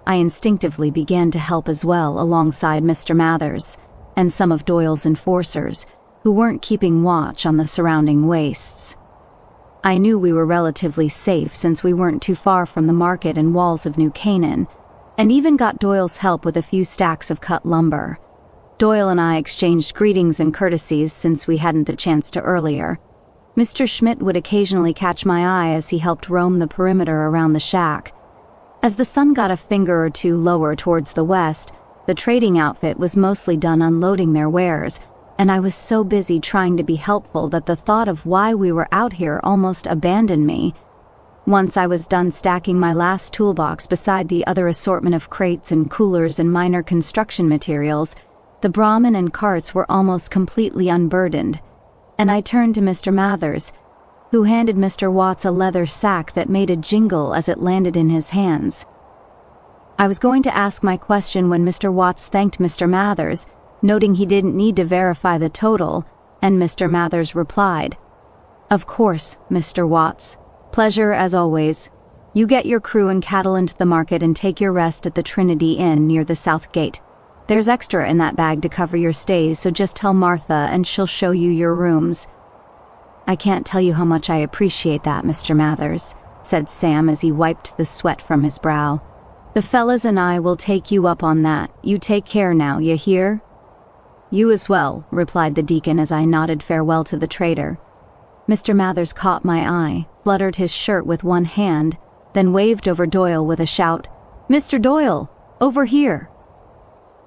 I instinctively began to help as well alongside Mr. Mathers and some of Doyle's enforcers, who weren't keeping watch on the surrounding wastes. I knew we were relatively safe since we weren't too far from the market and walls of New Canaan, and even got Doyle's help with a few stacks of cut lumber. Doyle and I exchanged greetings and courtesies since we hadn't the chance to earlier. Mr. Schmidt would occasionally catch my eye as he helped roam the perimeter around the shack. As the sun got a finger or two lower towards the west, the trading outfit was mostly done unloading their wares, and I was so busy trying to be helpful that the thought of why we were out here almost abandoned me. Once I was done stacking my last toolbox beside the other assortment of crates and coolers and minor construction materials, the Brahmin and carts were almost completely unburdened, and I turned to Mr. Mathers, who handed Mr. Watts a leather sack that made a jingle as it landed in his hands. I was going to ask my question when Mr. Watts thanked Mr. Mathers, noting he didn't need to verify the total, and Mr. Mathers replied, "Of course, Mr. Watts. Pleasure as always. You get your crew and cattle into the market and take your rest at the Trinity Inn near the South Gate. There's extra in that bag to cover your stays, so just tell Martha and she'll show you your rooms." "I can't tell you how much I appreciate that, Mr. Mathers," said Sam as he wiped the sweat from his brow. "The fellas and I will take you up on that. You take care now, you hear?" "You as well," replied the deacon as I nodded farewell to the trader. Mr. Mathers caught my eye, fluttered his shirt with one hand, then waved over Doyle with a shout, "Mr. Doyle, over here!"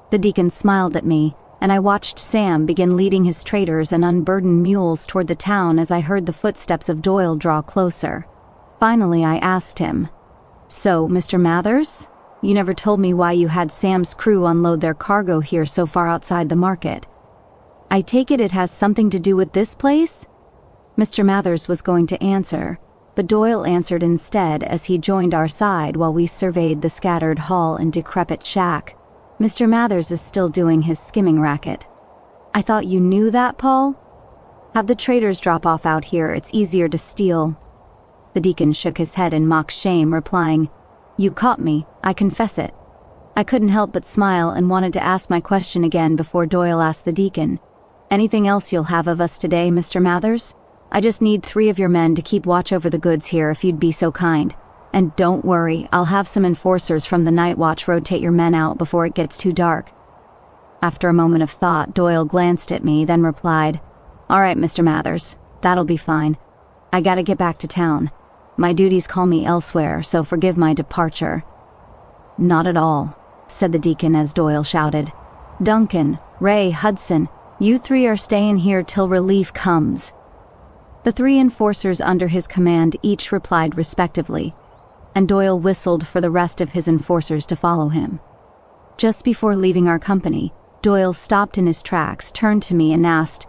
The deacon smiled at me, and I watched Sam begin leading his traders and unburdened mules toward the town as I heard the footsteps of Doyle draw closer. Finally, I asked him, "So, Mr. Mathers, you never told me why you had Sam's crew unload their cargo here so far outside the market. I take it has something to do with this place?" Mr. Mathers was going to answer, but Doyle answered instead as he joined our side while we surveyed the scattered hall and decrepit shack. "Mr. Mathers is still doing his skimming racket." "I thought you knew that, Paul?" "Have the traders drop off out here, it's easier to steal." The deacon shook his head in mock shame, replying, "You caught me, I confess it." I couldn't help but smile and wanted to ask my question again before Doyle asked the deacon, "Anything else you'll have of us today, Mr. Mathers? I just need 3 of your men to keep watch over the goods here if you'd be so kind. And don't worry, I'll have some enforcers from the night watch rotate your men out before it gets too dark." After a moment of thought, Doyle glanced at me, then replied, "All right, Mr. Mathers, that'll be fine. I gotta get back to town. My duties call me elsewhere, so forgive my departure." "Not at all," said the deacon as Doyle shouted, "Duncan, Ray, Hudson, you 3 are staying here till relief comes." The 3 enforcers under his command each replied respectively, and Doyle whistled for the rest of his enforcers to follow him. Just before leaving our company, Doyle stopped in his tracks, turned to me and asked,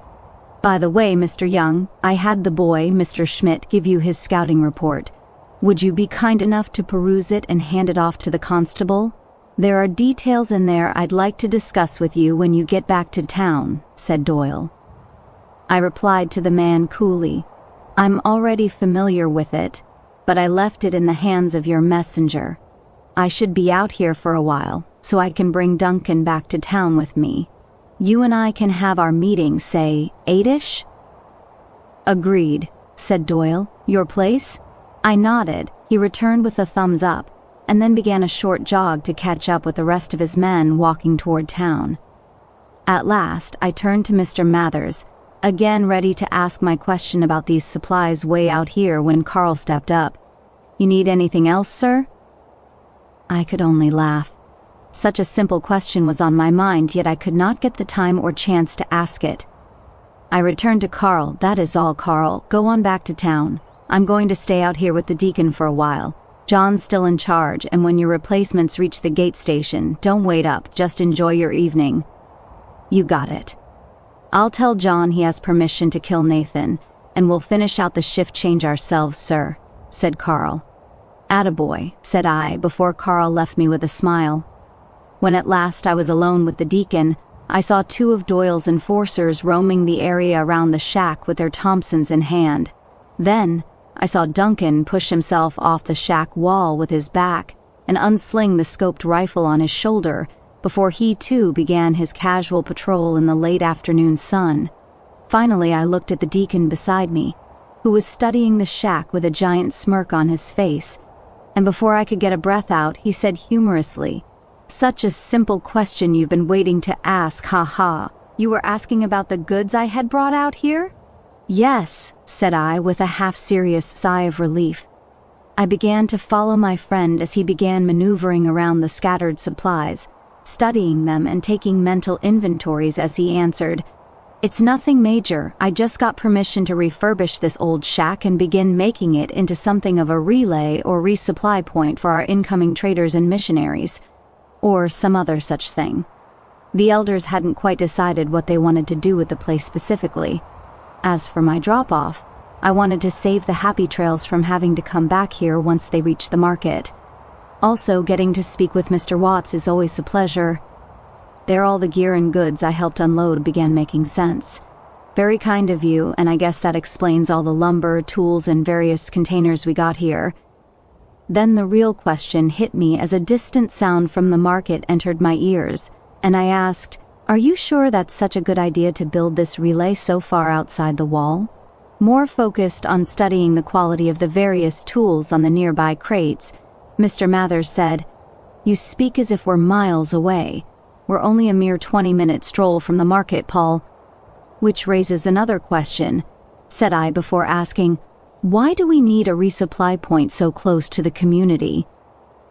"By the way, Mr. Young, I had the boy, Mr. Schmidt, give you his scouting report. Would you be kind enough to peruse it and hand it off to the constable? There are details in there I'd like to discuss with you when you get back to town," said Doyle. I replied to the man coolly, "I'm already familiar with it, but I left it in the hands of your messenger. I should be out here for a while, so I can bring Duncan back to town with me. You and I can have our meeting, say, 8-ish?" "Agreed," said Doyle. "Your place?" I nodded. He returned with a thumbs up, and then began a short jog to catch up with the rest of his men walking toward town. At last, I turned to Mr. Mathers, again ready to ask my question about these supplies way out here when Carl stepped up. "You need anything else, sir?" I could only laugh. Such a simple question was on my mind, yet I could not get the time or chance to ask it. I returned to Carl. "That is all, Carl. Go on back to town. I'm going to stay out here with the deacon for a while. John's still in charge, and when your replacements reach the gate station, don't wait up, just enjoy your evening." "You got it." "I'll tell John he has permission to kill Nathan, and we'll finish out the shift change ourselves, sir," said Carl. "Attaboy," said I, before Carl left me with a smile. When at last I was alone with the deacon, I saw 2 of Doyle's enforcers roaming the area around the shack with their Thompsons in hand. Then, I saw Duncan push himself off the shack wall with his back and unsling the scoped rifle on his shoulder before he too began his casual patrol in the late afternoon sun. Finally, I looked at the deacon beside me, who was studying the shack with a giant smirk on his face, and before I could get a breath out, he said humorously, "Such a simple question you've been waiting to ask, ha. You were asking about the goods I had brought out here?" "Yes," said I with a half-serious sigh of relief. I began to follow my friend as he began maneuvering around the scattered supplies, studying them and taking mental inventories as he answered, "It's nothing major. I just got permission to refurbish this old shack and begin making it into something of a relay or resupply point for our incoming traders and missionaries, or some other such thing." The elders hadn't quite decided what they wanted to do with the place specifically. As for my drop-off, I wanted to save the happy trails from having to come back here once they reach the market. Also, getting to speak with Mr. Watts is always a pleasure. There, all the gear and goods I helped unload began making sense. Very kind of you, and I guess that explains all the lumber, tools, and various containers we got here. Then the real question hit me as a distant sound from the market entered my ears, and I asked, "Are you sure that's such a good idea to build this relay so far outside the wall?" More focused on studying the quality of the various tools on the nearby crates, Mr. Mathers said, "You speak as if we're miles away. We're only a mere 20-minute stroll from the market, Paul." "Which raises another question," said I before asking, "why do we need a resupply point so close to the community?"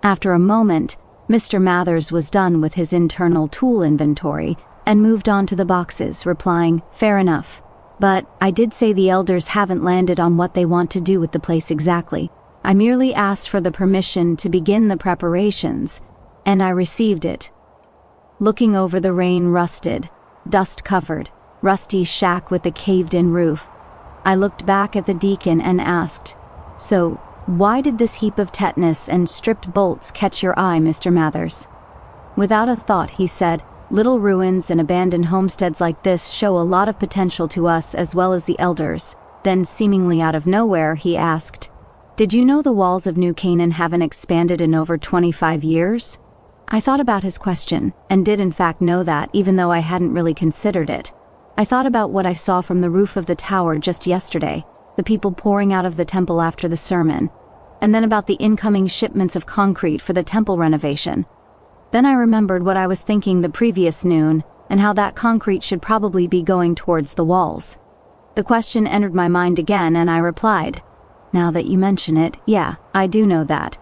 After a moment, Mr. Mathers was done with his internal tool inventory and moved on to the boxes, replying, "Fair enough. But I did say the elders haven't landed on what they want to do with the place exactly. I merely asked for the permission to begin the preparations, and I received it." Looking over the rain-rusted, dust-covered, rusty shack with the caved-in roof, I looked back at the deacon and asked, "So, why did this heap of tetanus and stripped bolts catch your eye, Mr. Mathers?" Without a thought, he said, "Little ruins and abandoned homesteads like this show a lot of potential to us as well as the elders." Then, seemingly out of nowhere, he asked, "Did you know the walls of New Canaan haven't expanded in over 25 years? I thought about his question, and did in fact know that, even though I hadn't really considered it. I thought about what I saw from the roof of the tower just yesterday, the people pouring out of the temple after the sermon, and then about the incoming shipments of concrete for the temple renovation. Then I remembered what I was thinking the previous noon, and how that concrete should probably be going towards the walls. The question entered my mind again, and I replied, "Now that you mention it, yeah, I do know that.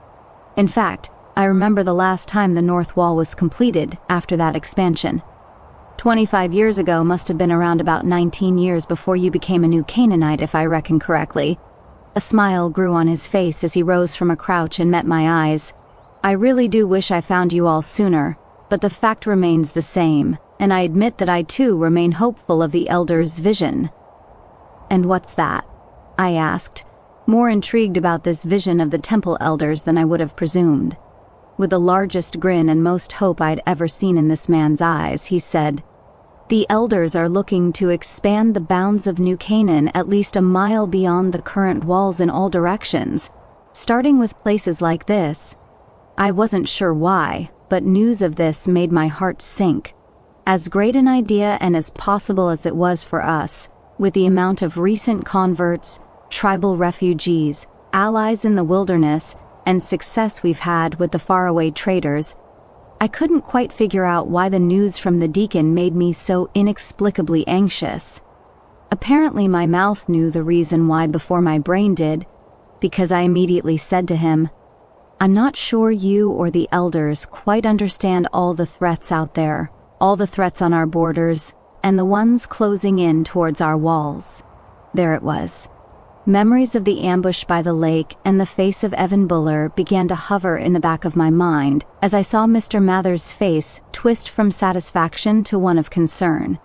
In fact, I remember the last time the north wall was completed after that expansion. 25 years ago must have been around about 19 years before you became a new Canaanite, if I reckon correctly." A smile grew on his face as he rose from a crouch and met my eyes. "I really do wish I found you all sooner, but the fact remains the same, and I admit that I too remain hopeful of the elders' vision." "And what's that?" I asked, more intrigued about this vision of the temple elders than I would have presumed. With the largest grin and most hope I'd ever seen in this man's eyes, he said, "The elders are looking to expand the bounds of New Canaan at least a mile beyond the current walls in all directions, starting with places like this." I wasn't sure why, but news of this made my heart sink. As great an idea and as possible as it was for us, with the amount of recent converts, tribal refugees, allies in the wilderness, and success we've had with the faraway traders, I couldn't quite figure out why the news from the deacon made me so inexplicably anxious. Apparently my mouth knew the reason why before my brain did, because I immediately said to him, "I'm not sure you or the elders quite understand all the threats out there, all the threats on our borders, and the ones closing in towards our walls." There it was. Memories of the ambush by the lake and the face of Evan Buller began to hover in the back of my mind as I saw Mr. Mathers' face twist from satisfaction to one of concern.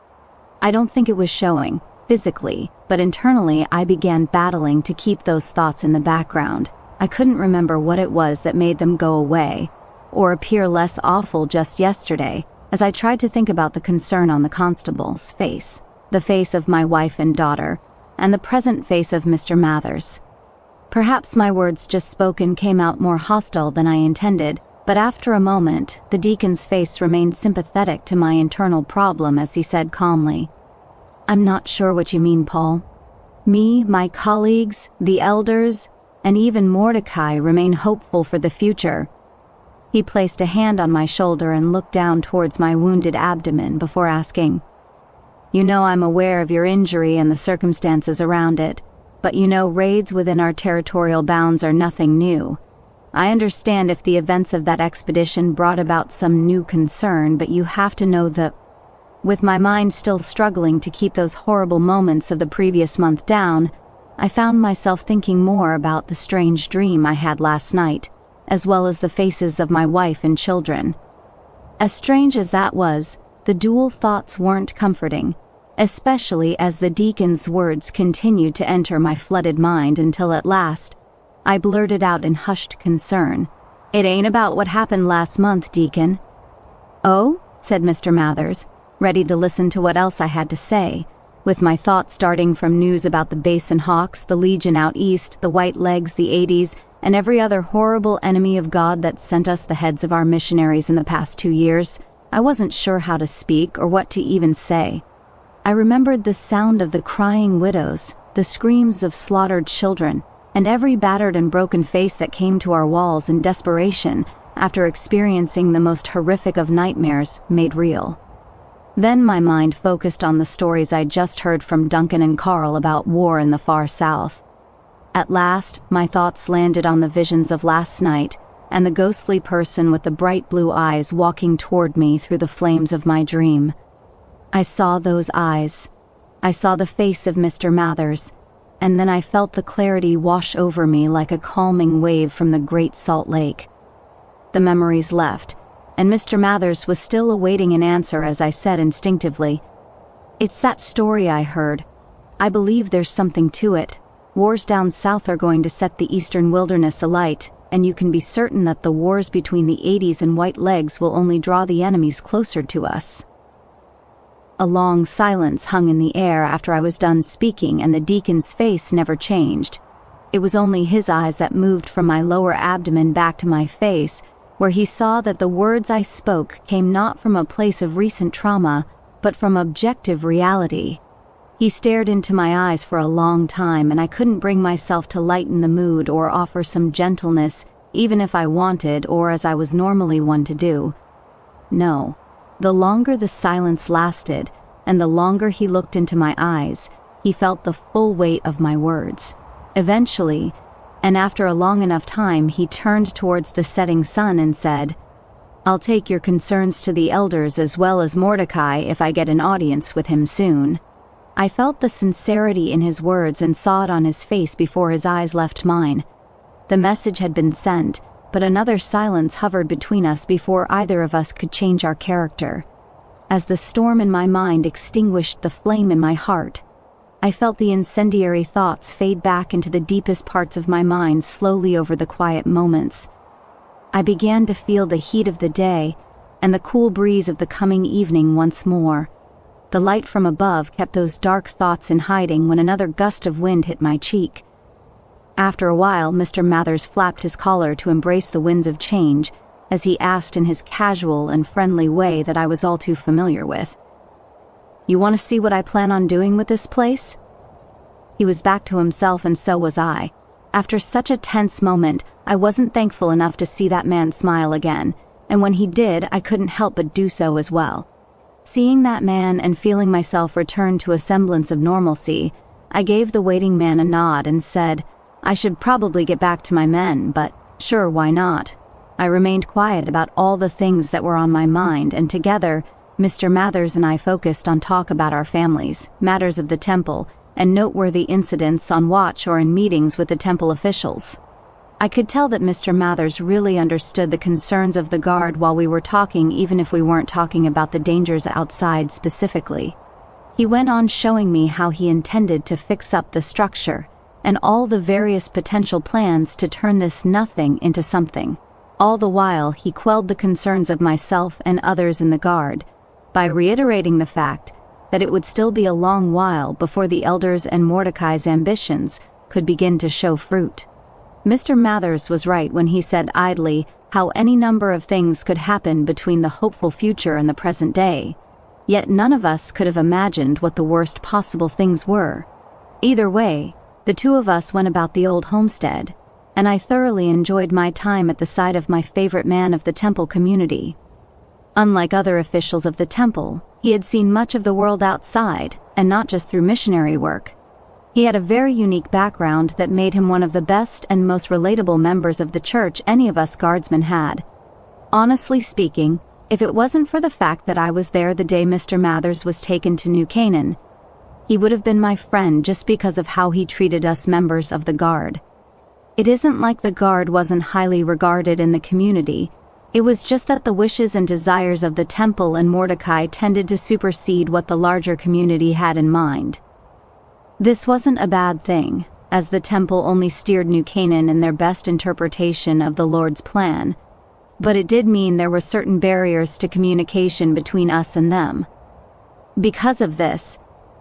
I don't think it was showing, physically, but internally I began battling to keep those thoughts in the background. I couldn't remember what it was that made them go away, or appear less awful just yesterday, as I tried to think about the concern on the constable's face, the face of my wife and daughter, and the present face of Mr. Mathers. Perhaps my words just spoken came out more hostile than I intended, but after a moment, the deacon's face remained sympathetic to my internal problem as he said calmly, "I'm not sure what you mean, Paul. Me, my colleagues, the elders, and even Mordecai remain hopeful for the future." He placed a hand on my shoulder and looked down towards my wounded abdomen before asking, "You know I'm aware of your injury and the circumstances around it. but raids within our territorial bounds are nothing new. I understand if the events of that expedition brought about some new concern, but you have to know that, with my mind still struggling to keep those horrible moments of the previous month down, I found myself thinking more about the strange dream I had last night, as well as the faces of my wife and children. As strange as that was, the dual thoughts weren't comforting, especially as the deacon's words continued to enter my flooded mind until at last, I blurted out in hushed concern, "It ain't about what happened last month, Deacon." "Oh?" said Mr. Mathers, ready to listen to what else I had to say, with my thoughts darting from news about the Basin Hawks, the Legion out east, the White Legs, the 80s, and every other horrible enemy of God that sent us the heads of our missionaries in the past 2 years. I wasn't sure how to speak or what to even say. I remembered the sound of the crying widows, the screams of slaughtered children, and every battered and broken face that came to our walls in desperation after experiencing the most horrific of nightmares made real. Then my mind focused on the stories I'd just heard from Duncan and Carl about war in the far south. At last, my thoughts landed on the visions of last night and the ghostly person with the bright blue eyes walking toward me through the flames of my dream. I saw those eyes. I saw the face of Mr. Mathers, and then I felt the clarity wash over me like a calming wave from the Great Salt Lake. The memories left, and Mr. Mathers was still awaiting an answer as I said instinctively, "It's that story I heard. I believe there's something to it. Wars down south are going to set the eastern wilderness alight, and you can be certain that the wars between the 80s and White Legs will only draw the enemies closer to us." A long silence hung in the air after I was done speaking, and the deacon's face never changed. It was only his eyes that moved from my lower abdomen back to my face, where he saw that the words I spoke came not from a place of recent trauma, but from objective reality. He stared into my eyes for a long time, and I couldn't bring myself to lighten the mood or offer some gentleness, even if I wanted or as I was normally one to do. No. The longer the silence lasted, and the longer he looked into my eyes, he felt the full weight of my words. Eventually, and after a long enough time, he turned towards the setting sun and said, "I'll take your concerns to the elders as well as Mordecai if I get an audience with him soon." I felt the sincerity in his words and saw it on his face before his eyes left mine. The message had been sent, but another silence hovered between us before either of us could change our character. As the storm in my mind extinguished the flame in my heart, I felt the incendiary thoughts fade back into the deepest parts of my mind slowly over the quiet moments. I began to feel the heat of the day and the cool breeze of the coming evening once more. The light from above kept those dark thoughts in hiding when another gust of wind hit my cheek. After a while, Mr. Mathers flapped his collar to embrace the winds of change as he asked in his casual and friendly way that I was all too familiar with, "You want to see what I plan on doing with this place?" He was back to himself, and so was I. After such a tense moment, I wasn't thankful enough to see that man smile again, and when he did, I couldn't help but do so as well. Seeing that man and feeling myself return to a semblance of normalcy, I gave the waiting man a nod and said, I should probably get back to my men, but sure, why not? I remained quiet about all the things that were on my mind, and together, Mr. Mathers and I focused on talk about our families, matters of the temple, and noteworthy incidents on watch or in meetings with the temple officials. I could tell that Mr. Mathers really understood the concerns of the guard while we were talking, even if we weren't talking about the dangers outside specifically. He went on showing me how he intended to fix up the structure, and all the various potential plans to turn this nothing into something. All the while, he quelled the concerns of myself and others in the guard by reiterating the fact that it would still be a long while before the elders and Mordecai's ambitions could begin to show fruit. Mr. Mathers was right when he said idly how any number of things could happen between the hopeful future and the present day, yet none of us could have imagined what the worst possible things were. Either way, the two of us went about the old homestead, and I thoroughly enjoyed my time at the side of my favorite man of the temple community. Unlike other officials of the temple, he had seen much of the world outside, and not just through missionary work. He had a very unique background that made him one of the best and most relatable members of the church any of us guardsmen had. Honestly speaking, if it wasn't for the fact that I was there the day Mr. Mathers was taken to New Canaan, he would have been my friend just because of how he treated us members of the Guard. It isn't like the Guard wasn't highly regarded in the community. It was just that the wishes and desires of the temple and Mordecai tended to supersede what the larger community had in mind. This wasn't a bad thing, as the temple only steered New Canaan in their best interpretation of the Lord's plan, but it did mean there were certain barriers to communication between us and them. Because of this,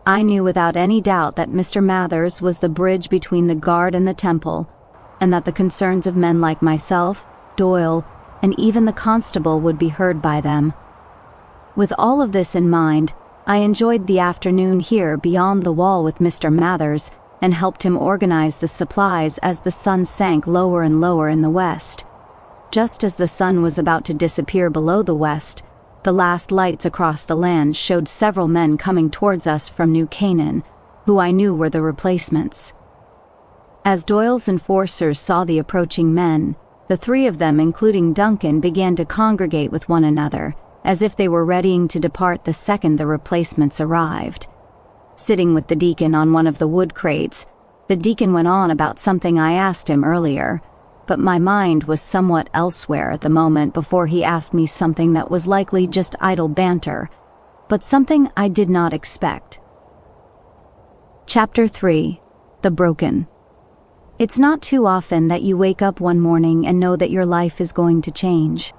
I knew without any doubt that Mr. Mathers was the bridge between the Guard and the temple, and that the concerns of men like myself, Doyle, and even the constable would be heard by them. With all of this in mind, I enjoyed the afternoon here beyond the wall with Mr. Mathers and helped him organize the supplies as the sun sank lower and lower in the west. Just as the sun was about to disappear below the west, the last lights across the land showed several men coming towards us from New Canaan, who I knew were the replacements. As Doyle's enforcers saw the approaching men, the three of them, including Duncan, began to congregate with one another, as if they were readying to depart the second the replacements arrived. Sitting with the deacon on one of the wood crates, the deacon went on about something I asked him earlier, but my mind was somewhat elsewhere at the moment before he asked me something that was likely just idle banter, but something I did not expect. Chapter 3: The Broken. It's not too often that you wake up one morning and know that your life is going to change.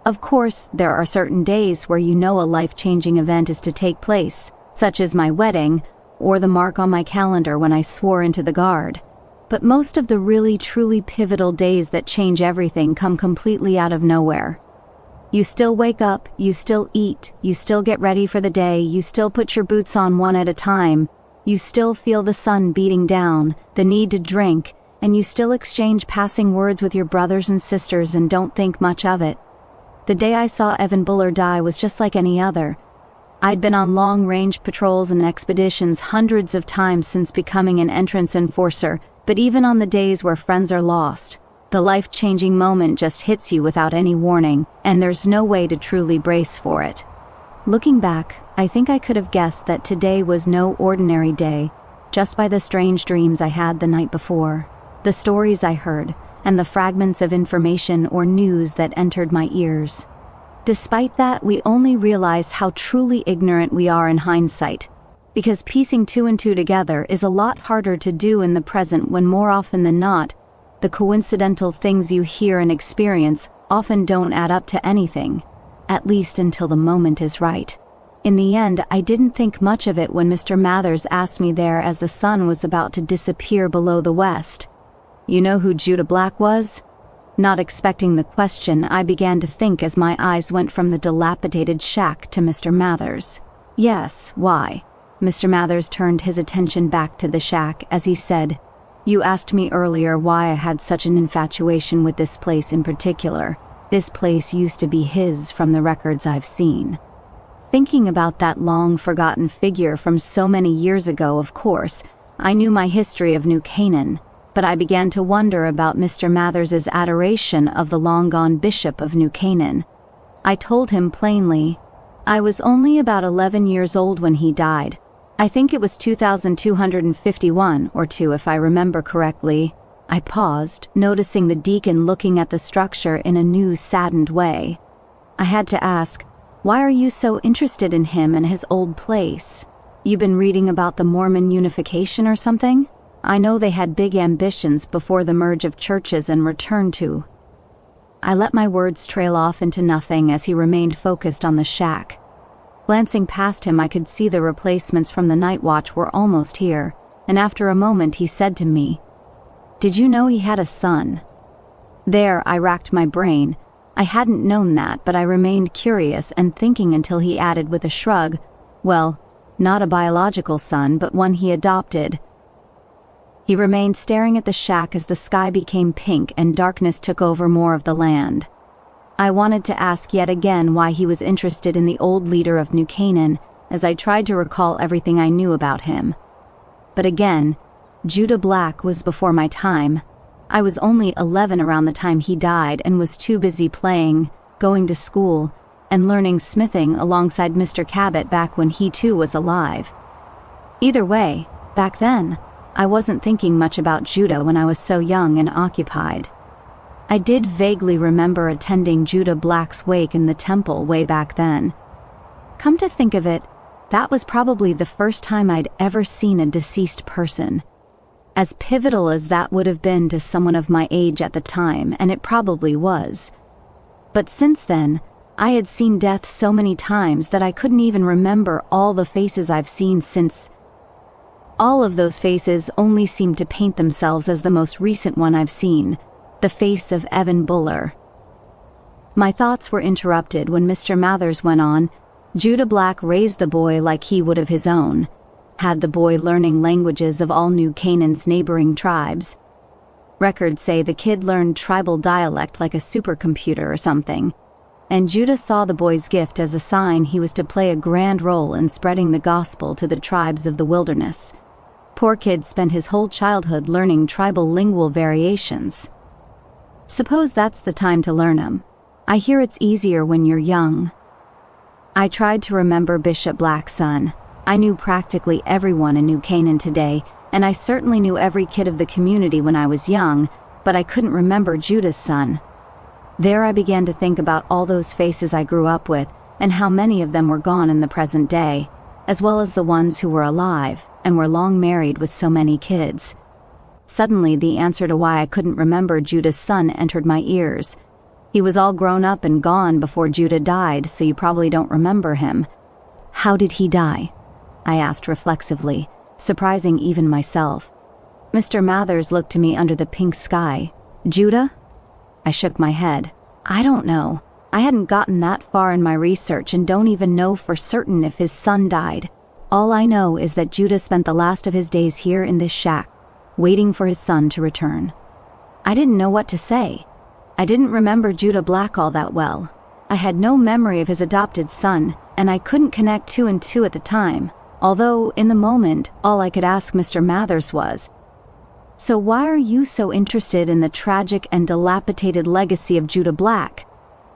Of course, there are certain days where you know a life-changing event is to take place, such as my wedding, or the mark on my calendar when I swore into the Guard. But most of the really truly pivotal days that change everything come completely out of nowhere. You still wake up, you still eat, you still get ready for the day, you still put your boots on one at a time, you still feel the sun beating down, the need to drink, and you still exchange passing words with your brothers and sisters and don't think much of it. The day I saw Evan Buller die was just like any other. I'd been on long-range patrols and expeditions hundreds of times since becoming an entrance enforcer, but even on the days where friends are lost, the life-changing moment just hits you without any warning, and there's no way to truly brace for it. Looking back, I think I could have guessed that today was no ordinary day, just by the strange dreams I had the night before, the stories I heard, and the fragments of information or news that entered my ears. Despite that, we only realize how truly ignorant we are in hindsight, because piecing two and two together is a lot harder to do in the present when more often than not, the coincidental things you hear and experience often don't add up to anything, at least until the moment is right. In the end, I didn't think much of it when Mr. Mathers asked me there as the sun was about to disappear below the west. "You know who Judah Black was?" Not expecting the question, I began to think as my eyes went from the dilapidated shack to Mr. Mathers. "Yes, why?" Mr. Mathers turned his attention back to the shack as he said, "You asked me earlier why I had such an infatuation with this place in particular. This place used to be his from the records I've seen." Thinking about that long-forgotten figure from so many years ago, of course, I knew my history of New Canaan, but I began to wonder about Mr. Mathers's adoration of the long-gone bishop of New Canaan. I told him plainly, I was only about 11 years old when he died. I think it was 2251 or 2 if I remember correctly. I paused, noticing the deacon looking at the structure in a new, saddened way. I had to ask, "Why are you so interested in him and his old place? You been reading about the Mormon unification or something? I know they had big ambitions before the merge of churches and return to." I let my words trail off into nothing as he remained focused on the shack. Glancing past him, I could see the replacements from the night watch were almost here, and after a moment he said to me, "Did you know he had a son?" There, I racked my brain. I hadn't known that, but I remained curious and thinking until he added with a shrug, "Well, not a biological son, but one he adopted." He remained staring at the shack as the sky became pink and darkness took over more of the land. I wanted to ask yet again why he was interested in the old leader of New Canaan, as I tried to recall everything I knew about him. But again, Judah Black was before my time. I was only 11 around the time he died and was too busy playing, going to school, and learning smithing alongside Mr. Cabot back when he too was alive. Either way, back then, I wasn't thinking much about Judah when I was so young and occupied. I did vaguely remember attending Judah Black's wake in the temple way back then. Come to think of it, that was probably the first time I'd ever seen a deceased person. As pivotal as that would have been to someone of my age at the time, and it probably was. But since then, I had seen death so many times that I couldn't even remember all the faces I've seen since. All of those faces only seemed to paint themselves as the most recent one I've seen, the face of Evan Buller. My thoughts were interrupted when Mr. Mathers went on. Judah Black raised the boy like he would of his own, had the boy learning languages of all New Canaan's neighboring tribes. Records say the kid learned tribal dialect like a supercomputer or something, and Judah saw the boy's gift as a sign he was to play a grand role in spreading the gospel to the tribes of the wilderness. Poor kid spent his whole childhood learning tribal lingual variations. Suppose that's the time to learn 'em. I hear it's easier when you're young. I tried to remember Bishop Black's son. I knew practically everyone in New Canaan today, and I certainly knew every kid of the community when I was young, but I couldn't remember Judah's son. There I began to think about all those faces I grew up with, and how many of them were gone in the present day, as well as the ones who were alive, and were long married with so many kids. Suddenly, the answer to why I couldn't remember Judah's son entered my ears. He was all grown up and gone before Judah died, so you probably don't remember him. How did he die? I asked reflexively, surprising even myself. Mr. Mathers looked to me under the pink sky. Judah? I shook my head. I don't know. I hadn't gotten that far in my research and don't even know for certain if his son died. All I know is that Judah spent the last of his days here in this shack, waiting for his son to return. I didn't know what to say. I didn't remember Judah Black all that well. I had no memory of his adopted son, and I couldn't connect two and two at the time, although, in the moment, all I could ask Mr. Mathers was, "So why are you so interested in the tragic and dilapidated legacy of Judah Black?"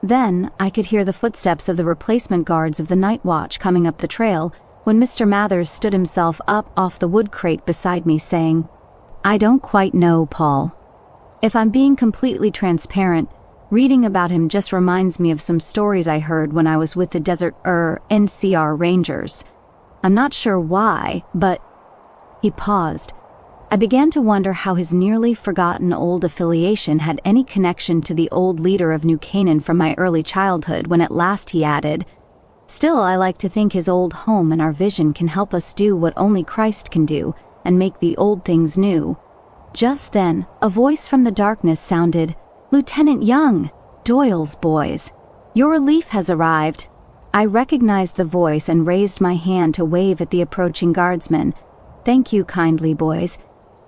Then, I could hear the footsteps of the replacement guards of the night watch coming up the trail when Mr. Mathers stood himself up off the wood crate beside me saying, "I don't quite know, Paul. If I'm being completely transparent, reading about him just reminds me of some stories I heard when I was with the Desert NCR Rangers. I'm not sure why, but..." He paused. I began to wonder how his nearly forgotten old affiliation had any connection to the old leader of New Canaan from my early childhood when at last he added, "Still, I like to think his old home and our vision can help us do what only Christ can do and make the old things new." Just then, a voice from the darkness sounded, "Lieutenant Young, Doyle's boys. Your relief has arrived." I recognized the voice and raised my hand to wave at the approaching guardsmen. "Thank you kindly, boys.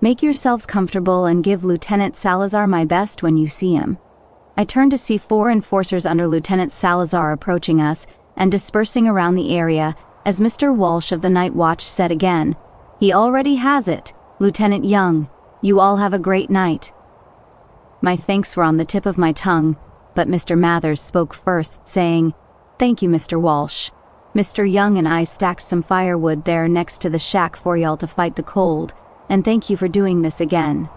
Make yourselves comfortable and give Lieutenant Salazar my best when you see him." I turned to see 4 enforcers under Lieutenant Salazar approaching us and dispersing around the area as Mr. Walsh of the Night Watch said again, "He already has it. Lieutenant Young, you all have a great night." My thanks were on the tip of my tongue, but Mr. Mathers spoke first, saying, "Thank you, Mr. Walsh. Mr. Young and I stacked some firewood there next to the shack for y'all to fight the cold, and thank you for doing this again.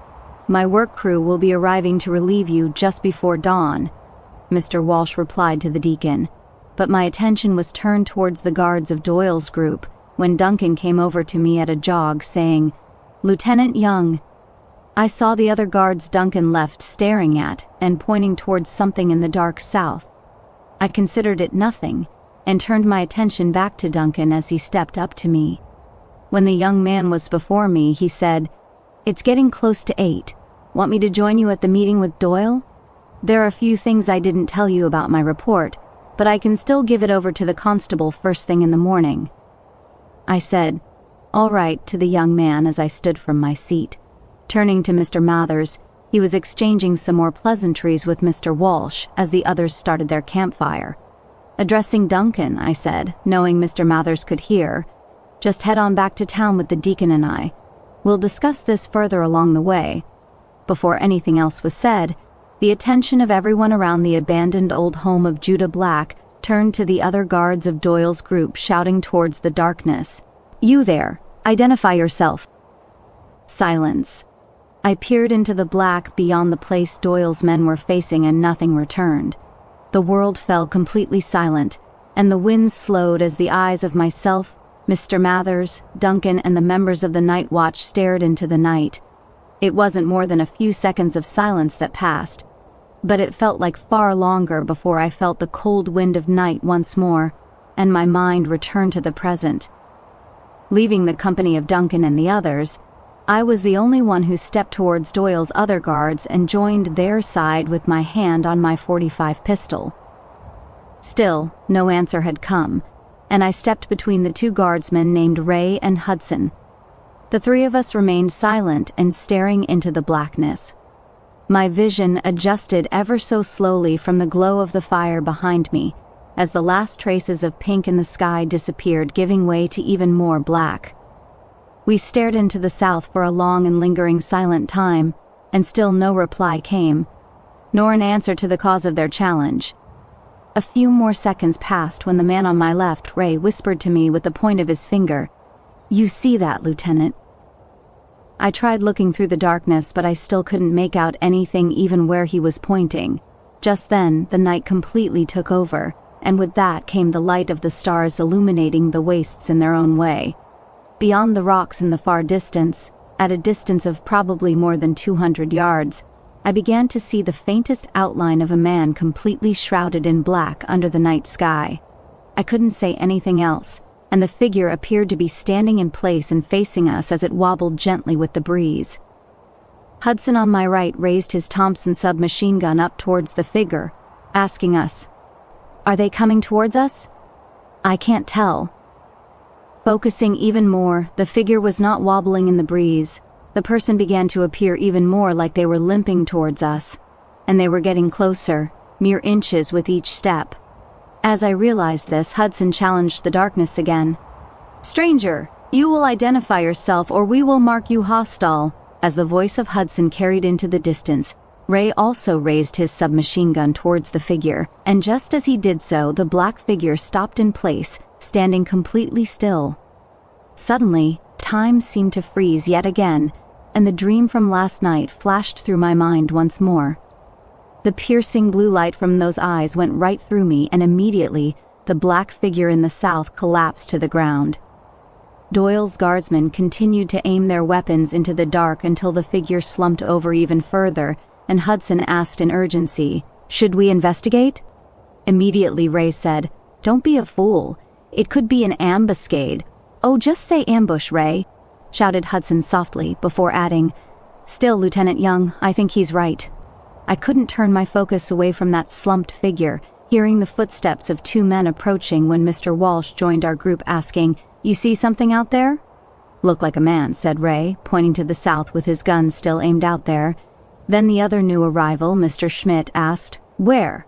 My work crew will be arriving to relieve you just before dawn," Mr. Walsh replied to the deacon, but my attention was turned towards the guards of Doyle's group when Duncan came over to me at a jog saying, "Lieutenant Young." I saw the other guards Duncan left staring at and pointing towards something in the dark south. I considered it nothing and turned my attention back to Duncan as he stepped up to me. When the young man was before me, he said, "It's getting close to 8. Want me to join you at the meeting with Doyle? There are a few things I didn't tell you about my report, but I can still give it over to the constable first thing in the morning." I said, "All right," to the young man as I stood from my seat. Turning to Mr. Mathers, he was exchanging some more pleasantries with Mr. Walsh as the others started their campfire. Addressing Duncan, I said, knowing Mr. Mathers could hear, "Just head on back to town with the deacon and I. We'll discuss this further along the way. Before anything else was said, the attention of everyone around the abandoned old home of Judah Black turned to the other guards of Doyle's group shouting towards the darkness. "You there, identify yourself." Silence. I peered into the black beyond the place Doyle's men were facing and nothing returned. The world fell completely silent, and the wind slowed as the eyes of myself, Mr. Mathers, Duncan, and the members of the Night Watch stared into the night. It wasn't more than a few seconds of silence that passed, but it felt like far longer before I felt the cold wind of night once more, and my mind returned to the present. Leaving the company of Duncan and the others, I was the only one who stepped towards Doyle's other guards and joined their side with my hand on my .45 pistol. Still, no answer had come, and I stepped between the two guardsmen named Ray and Hudson. The three of us remained silent and staring into the blackness. My vision adjusted ever so slowly from the glow of the fire behind me, as the last traces of pink in the sky disappeared, giving way to even more black. We stared into the south for a long and lingering silent time, and still no reply came, nor an answer to the cause of their challenge. A few more seconds passed when the man on my left, Ray, whispered to me with the point of his finger, "You see that, Lieutenant?" I tried looking through the darkness, but I still couldn't make out anything even where he was pointing. Just then, the night completely took over, and with that came the light of the stars illuminating the wastes in their own way. Beyond the rocks in the far distance, at a distance of probably more than 200 yards, I began to see the faintest outline of a man completely shrouded in black under the night sky. I couldn't say anything else, and the figure appeared to be standing in place and facing us as it wobbled gently with the breeze. Hudson on my right raised his Thompson submachine gun up towards the figure, asking us, "Are they coming towards us?" "I can't tell." Focusing even more, the figure was not wobbling in the breeze. The person began to appear even more like they were limping towards us, and they were getting closer, mere inches with each step. As I realized this, Hudson challenged the darkness again. "Stranger, you will identify yourself or we will mark you hostile." As the voice of Hudson carried into the distance, Ray also raised his submachine gun towards the figure, and just as he did so, the black figure stopped in place, standing completely still. Suddenly, time seemed to freeze yet again, and the dream from last night flashed through my mind once more. The piercing blue light from those eyes went right through me, and immediately, the black figure in the south collapsed to the ground. Doyle's guardsmen continued to aim their weapons into the dark until the figure slumped over even further, and Hudson asked in urgency, "Should we investigate?" Immediately Ray said, "Don't be a fool. It could be an ambuscade." "Oh, just say ambush, Ray," shouted Hudson softly, before adding, "Still, Lieutenant Young, I think he's right." I couldn't turn my focus away from that slumped figure, hearing the footsteps of two men approaching when Mr. Walsh joined our group asking, "You see something out there?" "Look like a man," said Ray, pointing to the south with his gun still aimed out there. Then the other new arrival, Mr. Schmidt, asked, "Where?"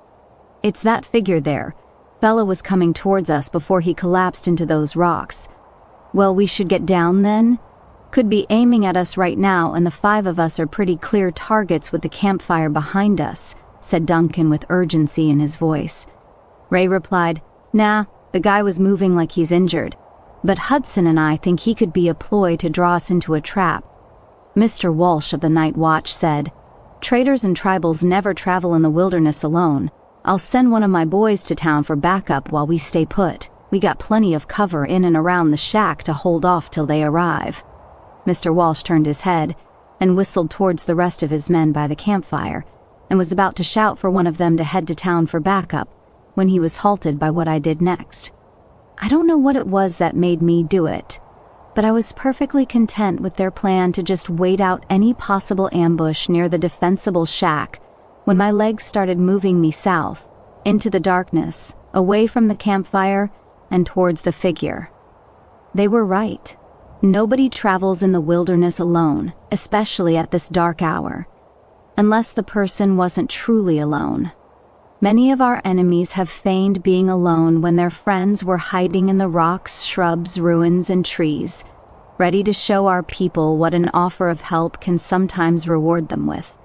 "It's that figure there. Fella was coming towards us before he collapsed into those rocks." "Well, we should get down then?" "Could be aiming at us right now, and the five of us are pretty clear targets with the campfire behind us," said Duncan with urgency in his voice. Ray replied, "Nah, the guy was moving like he's injured. But Hudson and I think he could be a ploy to draw us into a trap." Mr. Walsh of the Night Watch said, "Traders and tribals never travel in the wilderness alone. I'll send one of my boys to town for backup while we stay put. We got plenty of cover in and around the shack to hold off till they arrive." Mr. Walsh turned his head and whistled towards the rest of his men by the campfire, and was about to shout for one of them to head to town for backup, when he was halted by what I did next. I don't know what it was that made me do it, but I was perfectly content with their plan to just wait out any possible ambush near the defensible shack when my legs started moving me south, into the darkness, away from the campfire, and towards the figure. They were right. Nobody travels in the wilderness alone, especially at this dark hour, unless the person wasn't truly alone. Many of our enemies have feigned being alone when their friends were hiding in the rocks, shrubs, ruins, and trees. ready to show our people what an offer of help can sometimes reward them with.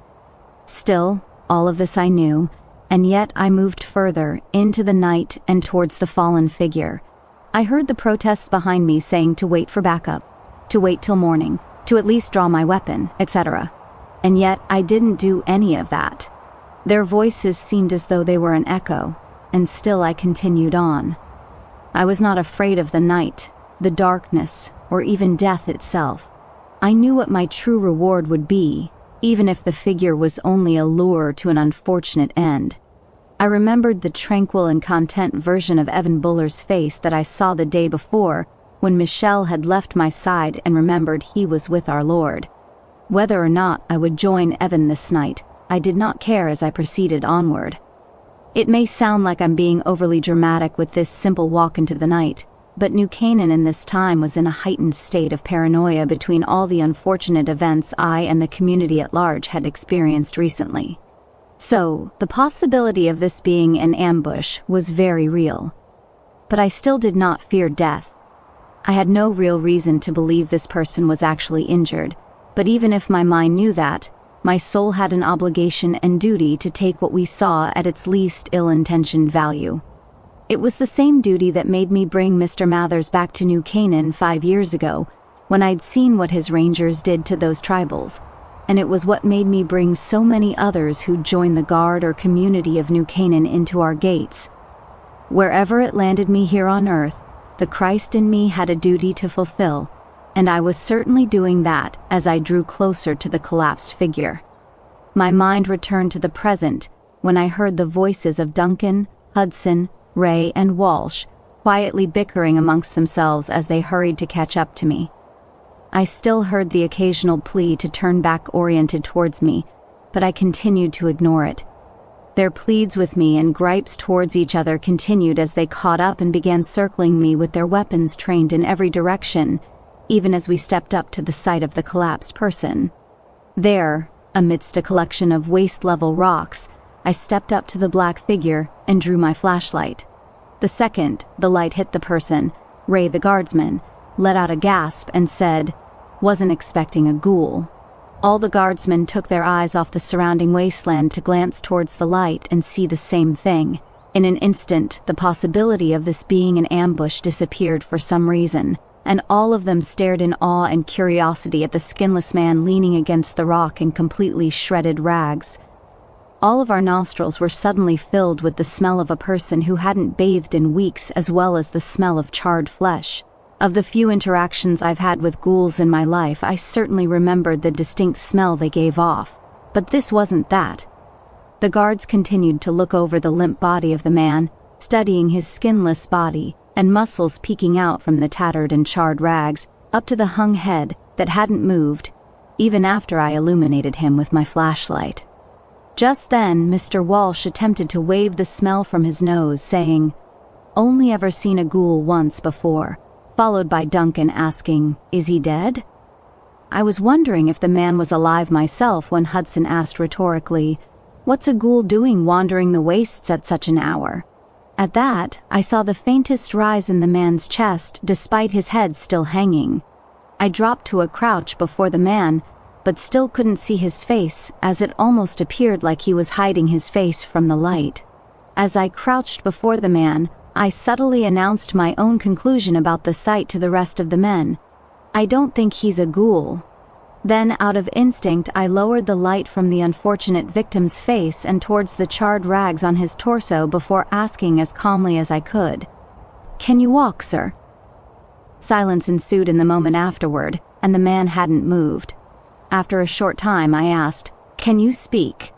Still, all of this I knew, and yet I moved further into the night and towards the fallen figure. I heard the protests behind me saying to wait for backup, to wait till morning, to at least draw my weapon, etc. And yet I didn't do any of that. Their voices seemed as though they were an echo, and still I continued on. I was not afraid of the night, the darkness, or even death itself. I knew what my true reward would be, even if the figure was only a lure to an unfortunate end. I remembered the tranquil and content version of Evan Buller's face that I saw the day before when Michelle had left my side and remembered he was with our Lord. Whether or not I would join Evan this night, I did not care as I proceeded onward. It may sound like I'm being overly dramatic with this simple walk into the night, but New Canaan in this time was in a heightened state of paranoia between all the unfortunate events I and the community at large had experienced recently. So, the possibility of this being an ambush was very real. But I still did not fear death. I had no real reason to believe this person was actually injured, but even if my mind knew that, my soul had an obligation and duty to take what we saw at its least ill-intentioned value. It was the same duty that made me bring Mr. Mathers back to New Canaan 5 years ago, when I'd seen what his rangers did to those tribals, and it was what made me bring so many others who joined the guard or community of New Canaan into our gates. Wherever it landed me here on earth, the Christ in me had a duty to fulfill, and I was certainly doing that as I drew closer to the collapsed figure. My mind returned to the present when I heard the voices of Duncan, Hudson, Ray, and Walsh quietly bickering amongst themselves as they hurried to catch up to me. I still heard the occasional plea to turn back oriented towards me, but I continued to ignore it. Their pleads with me and gripes towards each other continued as they caught up and began circling me with their weapons trained in every direction, even as we stepped up to the site of the collapsed person. There, amidst a collection of waist-level rocks, I stepped up to the black figure and drew my flashlight. The second the light hit the person, Ray the guardsman let out a gasp and said, "Wasn't expecting a ghoul." All the guardsmen took their eyes off the surrounding wasteland to glance towards the light and see the same thing. In an instant, the possibility of this being an ambush disappeared for some reason, and all of them stared in awe and curiosity at the skinless man leaning against the rock in completely shredded rags. All of our nostrils were suddenly filled with the smell of a person who hadn't bathed in weeks, as well as the smell of charred flesh. Of the few interactions I've had with ghouls in my life, I certainly remembered the distinct smell they gave off, but this wasn't that. The guards continued to look over the limp body of the man, studying his skinless body and muscles peeking out from the tattered and charred rags, up to the hung head that hadn't moved, even after I illuminated him with my flashlight. Just then, Mr. Walsh attempted to wave the smell from his nose, saying, "Only ever seen a ghoul once before," followed by Duncan asking, "Is he dead?" I was wondering if the man was alive myself when Hudson asked rhetorically, "What's a ghoul doing wandering the wastes at such an hour?" At that, I saw the faintest rise in the man's chest despite his head still hanging. I dropped to a crouch before the man, but still couldn't see his face, as it almost appeared like he was hiding his face from the light. As I crouched before the man, I subtly announced my own conclusion about the sight to the rest of the men. "I don't think he's a ghoul." Then, out of instinct, I lowered the light from the unfortunate victim's face and towards the charred rags on his torso before asking as calmly as I could, "Can you walk, sir?" Silence ensued in the moment afterward, and the man hadn't moved. After a short time, I asked, "Can you speak?"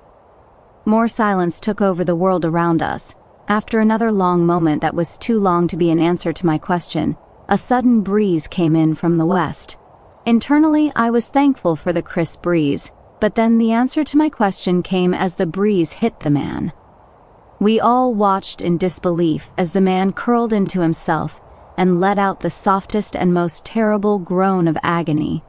More silence took over the world around us. After another long moment that was too long to be an answer to my question, a sudden breeze came in from the west. Internally, I was thankful for the crisp breeze, but then the answer to my question came as the breeze hit the man. We all watched in disbelief as the man curled into himself and let out the softest and most terrible groan of agony.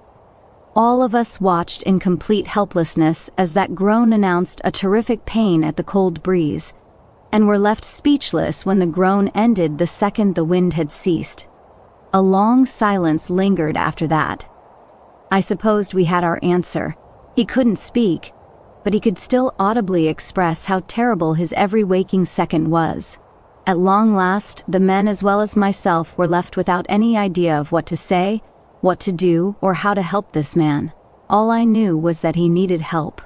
All of us watched in complete helplessness as that groan announced a terrific pain at the cold breeze, and were left speechless when the groan ended the second the wind had ceased. A long silence lingered after that. I supposed we had our answer. He couldn't speak, but he could still audibly express how terrible his every waking second was. At long last, the men as well as myself were left without any idea of what to say, what to do, or how to help this man. All I knew was that he needed help.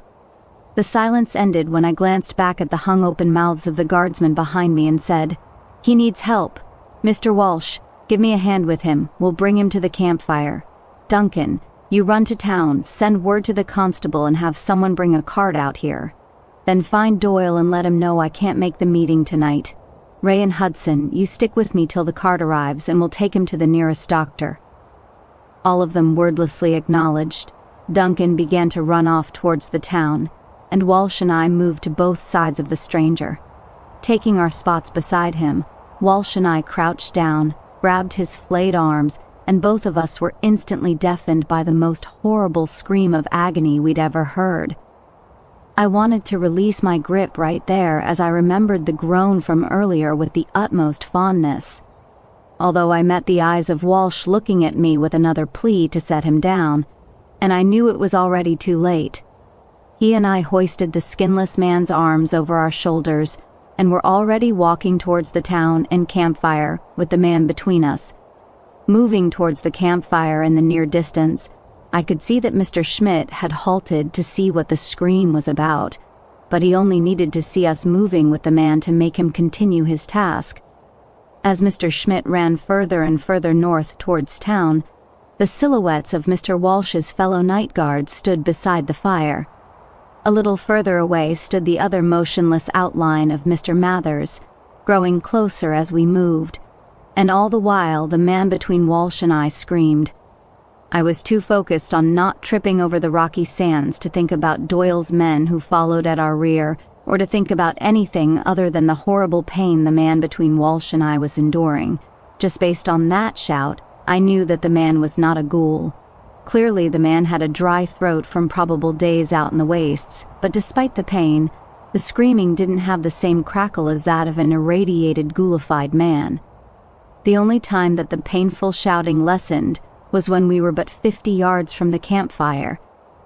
The silence ended when I glanced back at the hung-open mouths of the guardsmen behind me and said, "He needs help. Mr. Walsh, give me a hand with him. We'll bring him to the campfire. Duncan, you run to town, send word to the constable and have someone bring a cart out here. Then find Doyle and let him know I can't make the meeting tonight. Ray and Hudson, you stick with me till the cart arrives and we'll take him to the nearest doctor." All of them wordlessly acknowledged. Duncan began to run off towards the town, and Walsh and I moved to both sides of the stranger. Taking our spots beside him, Walsh and I crouched down, grabbed his flayed arms, and both of us were instantly deafened by the most horrible scream of agony we'd ever heard. I wanted to release my grip right there as I remembered the groan from earlier with the utmost fondness. Although I met the eyes of Walsh looking at me with another plea to set him down, and I knew it was already too late. He and I hoisted the skinless man's arms over our shoulders and were already walking towards the town and campfire with the man between us. Moving towards the campfire in the near distance, I could see that Mr. Schmidt had halted to see what the scream was about, but he only needed to see us moving with the man to make him continue his task. As Mr. Schmidt ran further and further north towards town, the silhouettes of Mr. Walsh's fellow night guards stood beside the fire. A little further away stood the other motionless outline of Mr. Mathers, growing closer as we moved, and all the while the man between Walsh and I screamed. I was too focused on not tripping over the rocky sands to think about Doyle's men who followed at our rear, or to think about anything other than the horrible pain the man between Walsh and I was enduring. Just based on that shout, I knew that the man was not a ghoul. Clearly the man had a dry throat from probable days out in the wastes, but despite the pain, the screaming didn't have the same crackle as that of an irradiated ghoulified man. The only time that the painful shouting lessened was when we were but 50 yards from the campfire,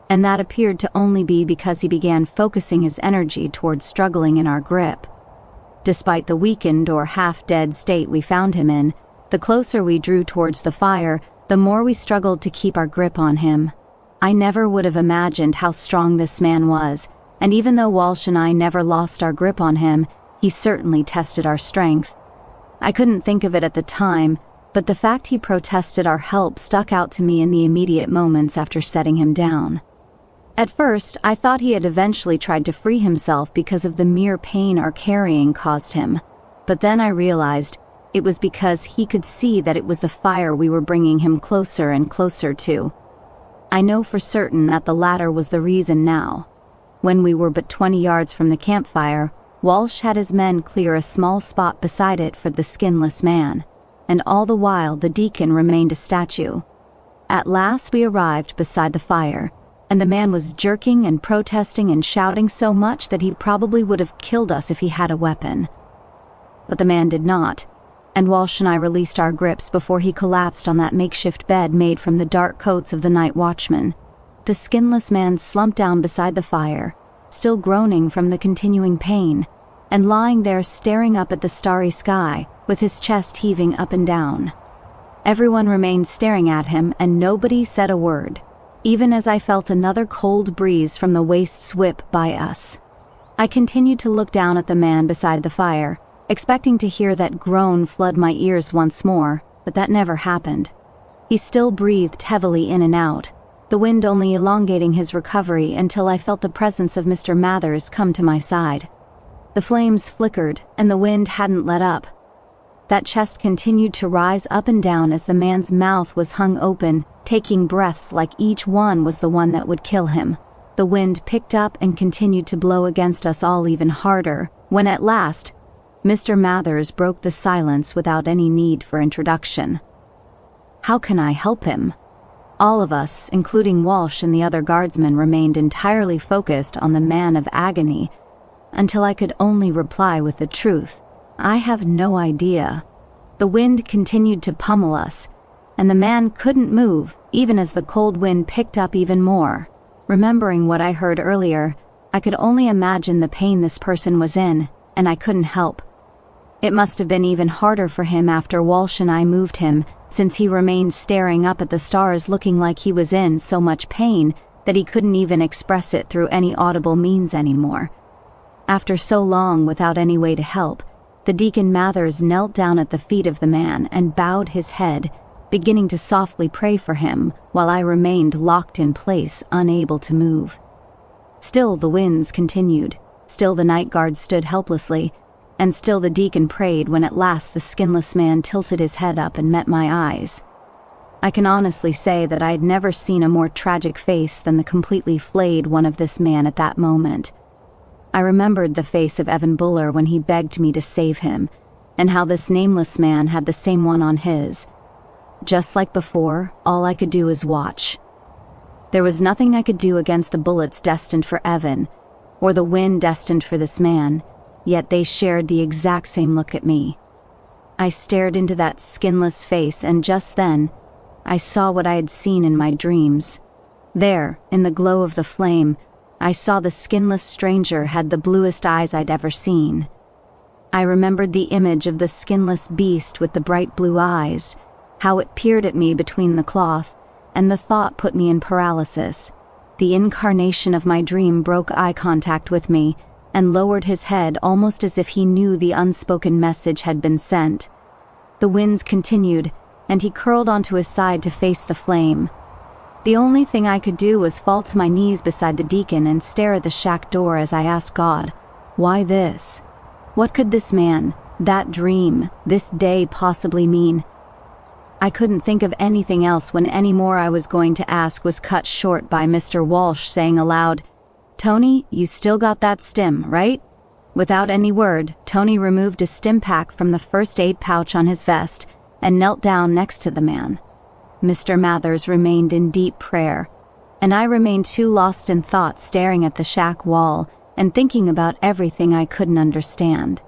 and that appeared to only be because he began focusing his energy towards struggling in our grip. Despite the weakened or half-dead state we found him in, the closer we drew towards the fire, the more we struggled to keep our grip on him. I never would have imagined how strong this man was, and even though Walsh and I never lost our grip on him, he certainly tested our strength. I couldn't think of it at the time, but the fact he protested our help stuck out to me in the immediate moments after setting him down. At first, I thought he had eventually tried to free himself because of the mere pain our carrying caused him, but then I realized it was because he could see that it was the fire we were bringing him closer and closer to. I know for certain that the latter was the reason now. When we were but 20 yards from the campfire, Walsh had his men clear a small spot beside it for the skinless man, and all the while the deacon remained a statue. At last we arrived beside the fire, and the man was jerking and protesting and shouting so much that he probably would have killed us if he had a weapon. But the man did not, and Walsh and I released our grips before he collapsed on that makeshift bed made from the dark coats of the night watchman. The skinless man slumped down beside the fire, still groaning from the continuing pain, and lying there staring up at the starry sky, with his chest heaving up and down. Everyone remained staring at him, and nobody said a word, even as I felt another cold breeze from the wastes whip by us. I continued to look down at the man beside the fire, expecting to hear that groan flood my ears once more, but that never happened. He still breathed heavily in and out, the wind only elongating his recovery until I felt the presence of Mr. Mathers come to my side. The flames flickered, and the wind hadn't let up. That chest continued to rise up and down as the man's mouth was hung open, taking breaths like each one was the one that would kill him. The wind picked up and continued to blow against us all even harder, when at last, Mr. Mathers broke the silence without any need for introduction. How can I help him? All of us, including Walsh and the other guardsmen, remained entirely focused on the man of agony, until I could only reply with the truth. I have no idea. The wind continued to pummel us, and the man couldn't move, even as the cold wind picked up even more. Remembering what I heard earlier, I could only imagine the pain this person was in, and I couldn't help. It must have been even harder for him after Walsh and I moved him, since he remained staring up at the stars looking like he was in so much pain that he couldn't even express it through any audible means anymore. After so long without any way to help, the Deacon Mathers knelt down at the feet of the man and bowed his head, beginning to softly pray for him while I remained locked in place, unable to move. Still the winds continued, still the night guard stood helplessly, and still the deacon prayed when at last the skinless man tilted his head up and met my eyes. I can honestly say that I had never seen a more tragic face than the completely flayed one of this man at that moment. I remembered the face of Evan Buller when he begged me to save him, and how this nameless man had the same one on his. Just like before, all I could do was watch. There was nothing I could do against the bullets destined for Evan, or the wind destined for this man, yet they shared the exact same look at me. I stared into that skinless face, and just then, I saw what I had seen in my dreams. There, in the glow of the flame, I saw the skinless stranger had the bluest eyes I'd ever seen. I remembered the image of the skinless beast with the bright blue eyes, how it peered at me between the cloth, and the thought put me in paralysis. The incarnation of my dream broke eye contact with me, and lowered his head almost as if he knew the unspoken message had been sent. The winds continued, and he curled onto his side to face the flame. The only thing I could do was fall to my knees beside the deacon and stare at the shack door as I asked God, why this? What could this man, that dream, this day possibly mean? I couldn't think of anything else when any more I was going to ask was cut short by Mr. Walsh saying aloud, "Tony, you still got that stim, right?" Without any word, Tony removed a stim pack from the first aid pouch on his vest and knelt down next to the man. Mr. Mathers remained in deep prayer, and I remained too lost in thought staring at the shack wall and thinking about everything I couldn't understand.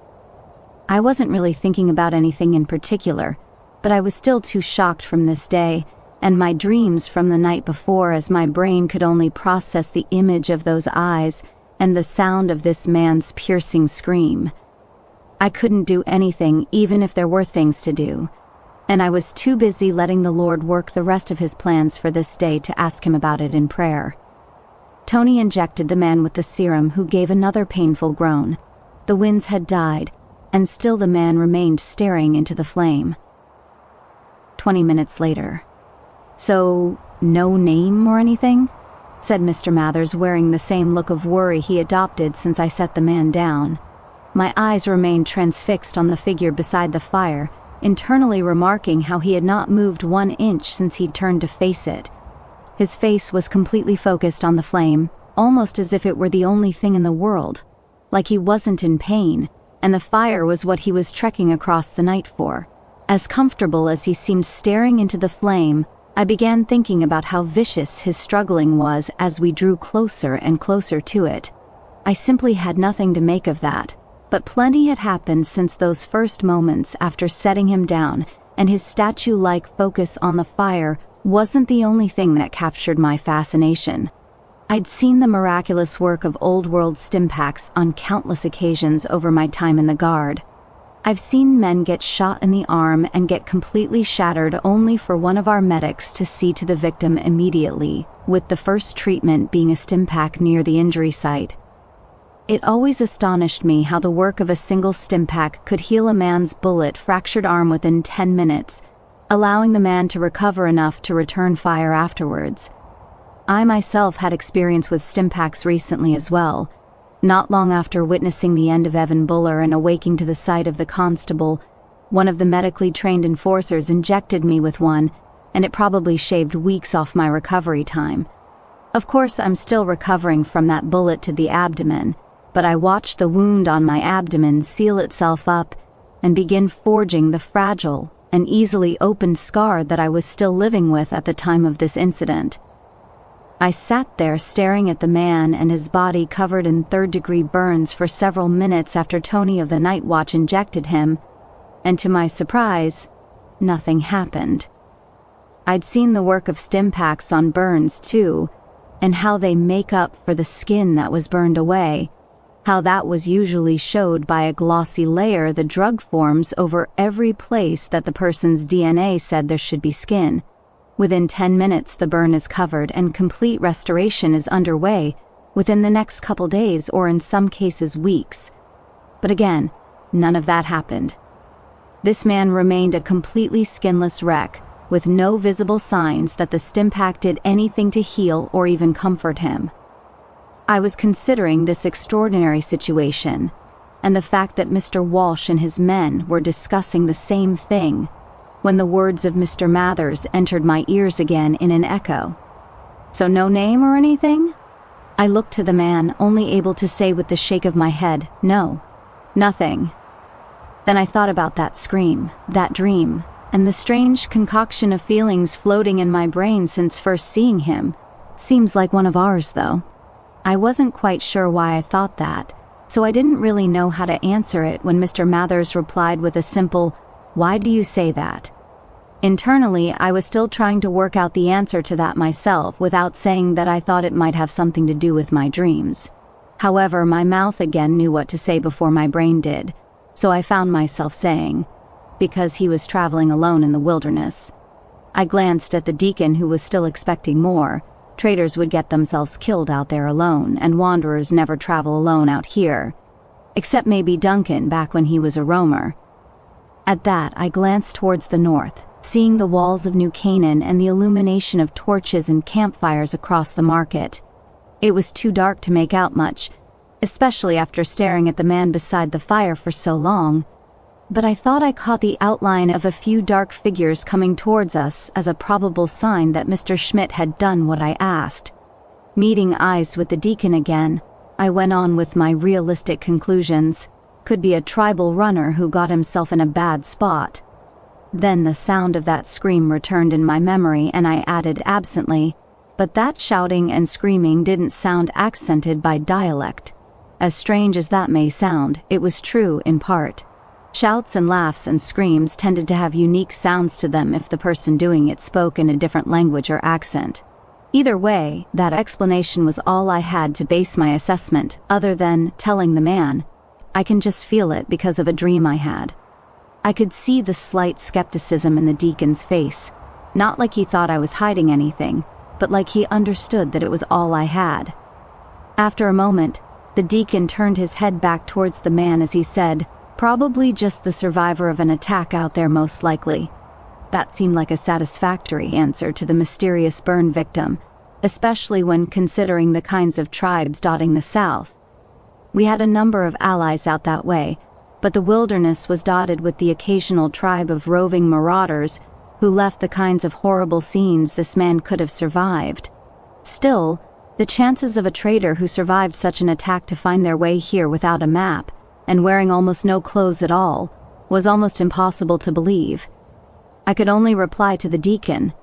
I wasn't really thinking about anything in particular, but I was still too shocked from this day and my dreams from the night before, as my brain could only process the image of those eyes and the sound of this man's piercing scream. I couldn't do anything, even if there were things to do, and I was too busy letting the Lord work the rest of his plans for this day to ask him about it in prayer. Tony injected the man with the serum, who gave another painful groan. The winds had died, and still the man remained staring into the flame. 20 minutes later. "So, no name or anything?" said Mr. Mathers, wearing the same look of worry he adopted since I set the man down. My eyes remained transfixed on the figure beside the fire, internally remarking how he had not moved 1 inch since he'd turned to face it. His face was completely focused on the flame, almost as if it were the only thing in the world, like he wasn't in pain, and the fire was what he was trekking across the night for. As comfortable as he seemed staring into the flame, I began thinking about how vicious his struggling was as we drew closer and closer to it. I simply had nothing to make of that, but plenty had happened since those first moments after setting him down, and his statue-like focus on the fire wasn't the only thing that captured my fascination. I'd seen the miraculous work of old-world stimpaks on countless occasions over my time in the Guard. I've seen men get shot in the arm and get completely shattered only for one of our medics to see to the victim immediately, with the first treatment being a stimpak near the injury site. It always astonished me how the work of a single stimpak could heal a man's bullet-fractured arm within 10 minutes, allowing the man to recover enough to return fire afterwards. I myself had experience with stimpaks recently as well. Not long after witnessing the end of Evan Buller and awaking to the sight of the constable, one of the medically trained enforcers injected me with one, and it probably shaved weeks off my recovery time. Of course, I'm still recovering from that bullet to the abdomen, but I watched the wound on my abdomen seal itself up and begin forging the fragile and easily opened scar that I was still living with at the time of this incident. I sat there staring at the man and his body covered in third-degree burns for several minutes after Tony of the Night Watch injected him, and to my surprise, nothing happened. I'd seen the work of stim packs on burns too, and how they make up for the skin that was burned away, how that was usually showed by a glossy layer the drug forms over every place that the person's DNA said there should be skin. Within 10 minutes the burn is covered and complete restoration is underway within the next couple days or in some cases weeks. But again, none of that happened. This man remained a completely skinless wreck, with no visible signs that the stim pack did anything to heal or even comfort him. I was considering this extraordinary situation, and the fact that Mr. Walsh and his men were discussing the same thing, when the words of Mr. Mathers entered my ears again in an echo. "So no name or anything?" I looked to the man, only able to say with the shake of my head, "No, nothing." Then I thought about that scream, that dream, and the strange concoction of feelings floating in my brain since first seeing him. Seems like one of ours, though. I wasn't quite sure why I thought that, so I didn't really know how to answer it when Mr. Mathers replied with a simple, "Why do you say that?" Internally, I was still trying to work out the answer to that myself without saying that I thought it might have something to do with my dreams. However, my mouth again knew what to say before my brain did, so I found myself saying, "Because he was traveling alone in the wilderness." I glanced at the deacon, who was still expecting more. Traders would get themselves killed out there alone, and wanderers never travel alone out here. Except maybe Duncan back when he was a roamer. At that, I glanced towards the north, seeing the walls of New Canaan and the illumination of torches and campfires across the market. It was too dark to make out much, especially after staring at the man beside the fire for so long, but I thought I caught the outline of a few dark figures coming towards us as a probable sign that Mr. Schmidt had done what I asked. Meeting eyes with the deacon again, I went on with my realistic conclusions. Could be a tribal runner who got himself in a bad spot. Then the sound of that scream returned in my memory, and I added absently, but that shouting and screaming didn't sound accented by dialect. As strange as that may sound, it was true in part. Shouts and laughs and screams tended to have unique sounds to them if the person doing it spoke in a different language or accent. Either way, that explanation was all I had to base my assessment, other than telling the man, "I can just feel it because of a dream I had." I could see the slight skepticism in the deacon's face, not like he thought I was hiding anything, but like he understood that it was all I had. After a moment, the deacon turned his head back towards the man as he said, "Probably just the survivor of an attack out there, most likely." That seemed like a satisfactory answer to the mysterious burn victim, especially when considering the kinds of tribes dotting the south. We had a number of allies out that way, but the wilderness was dotted with the occasional tribe of roving marauders who left the kinds of horrible scenes this man could have survived. Still, the chances of a trader who survived such an attack to find their way here without a map, and wearing almost no clothes at all, was almost impossible to believe. I could only reply to the deacon,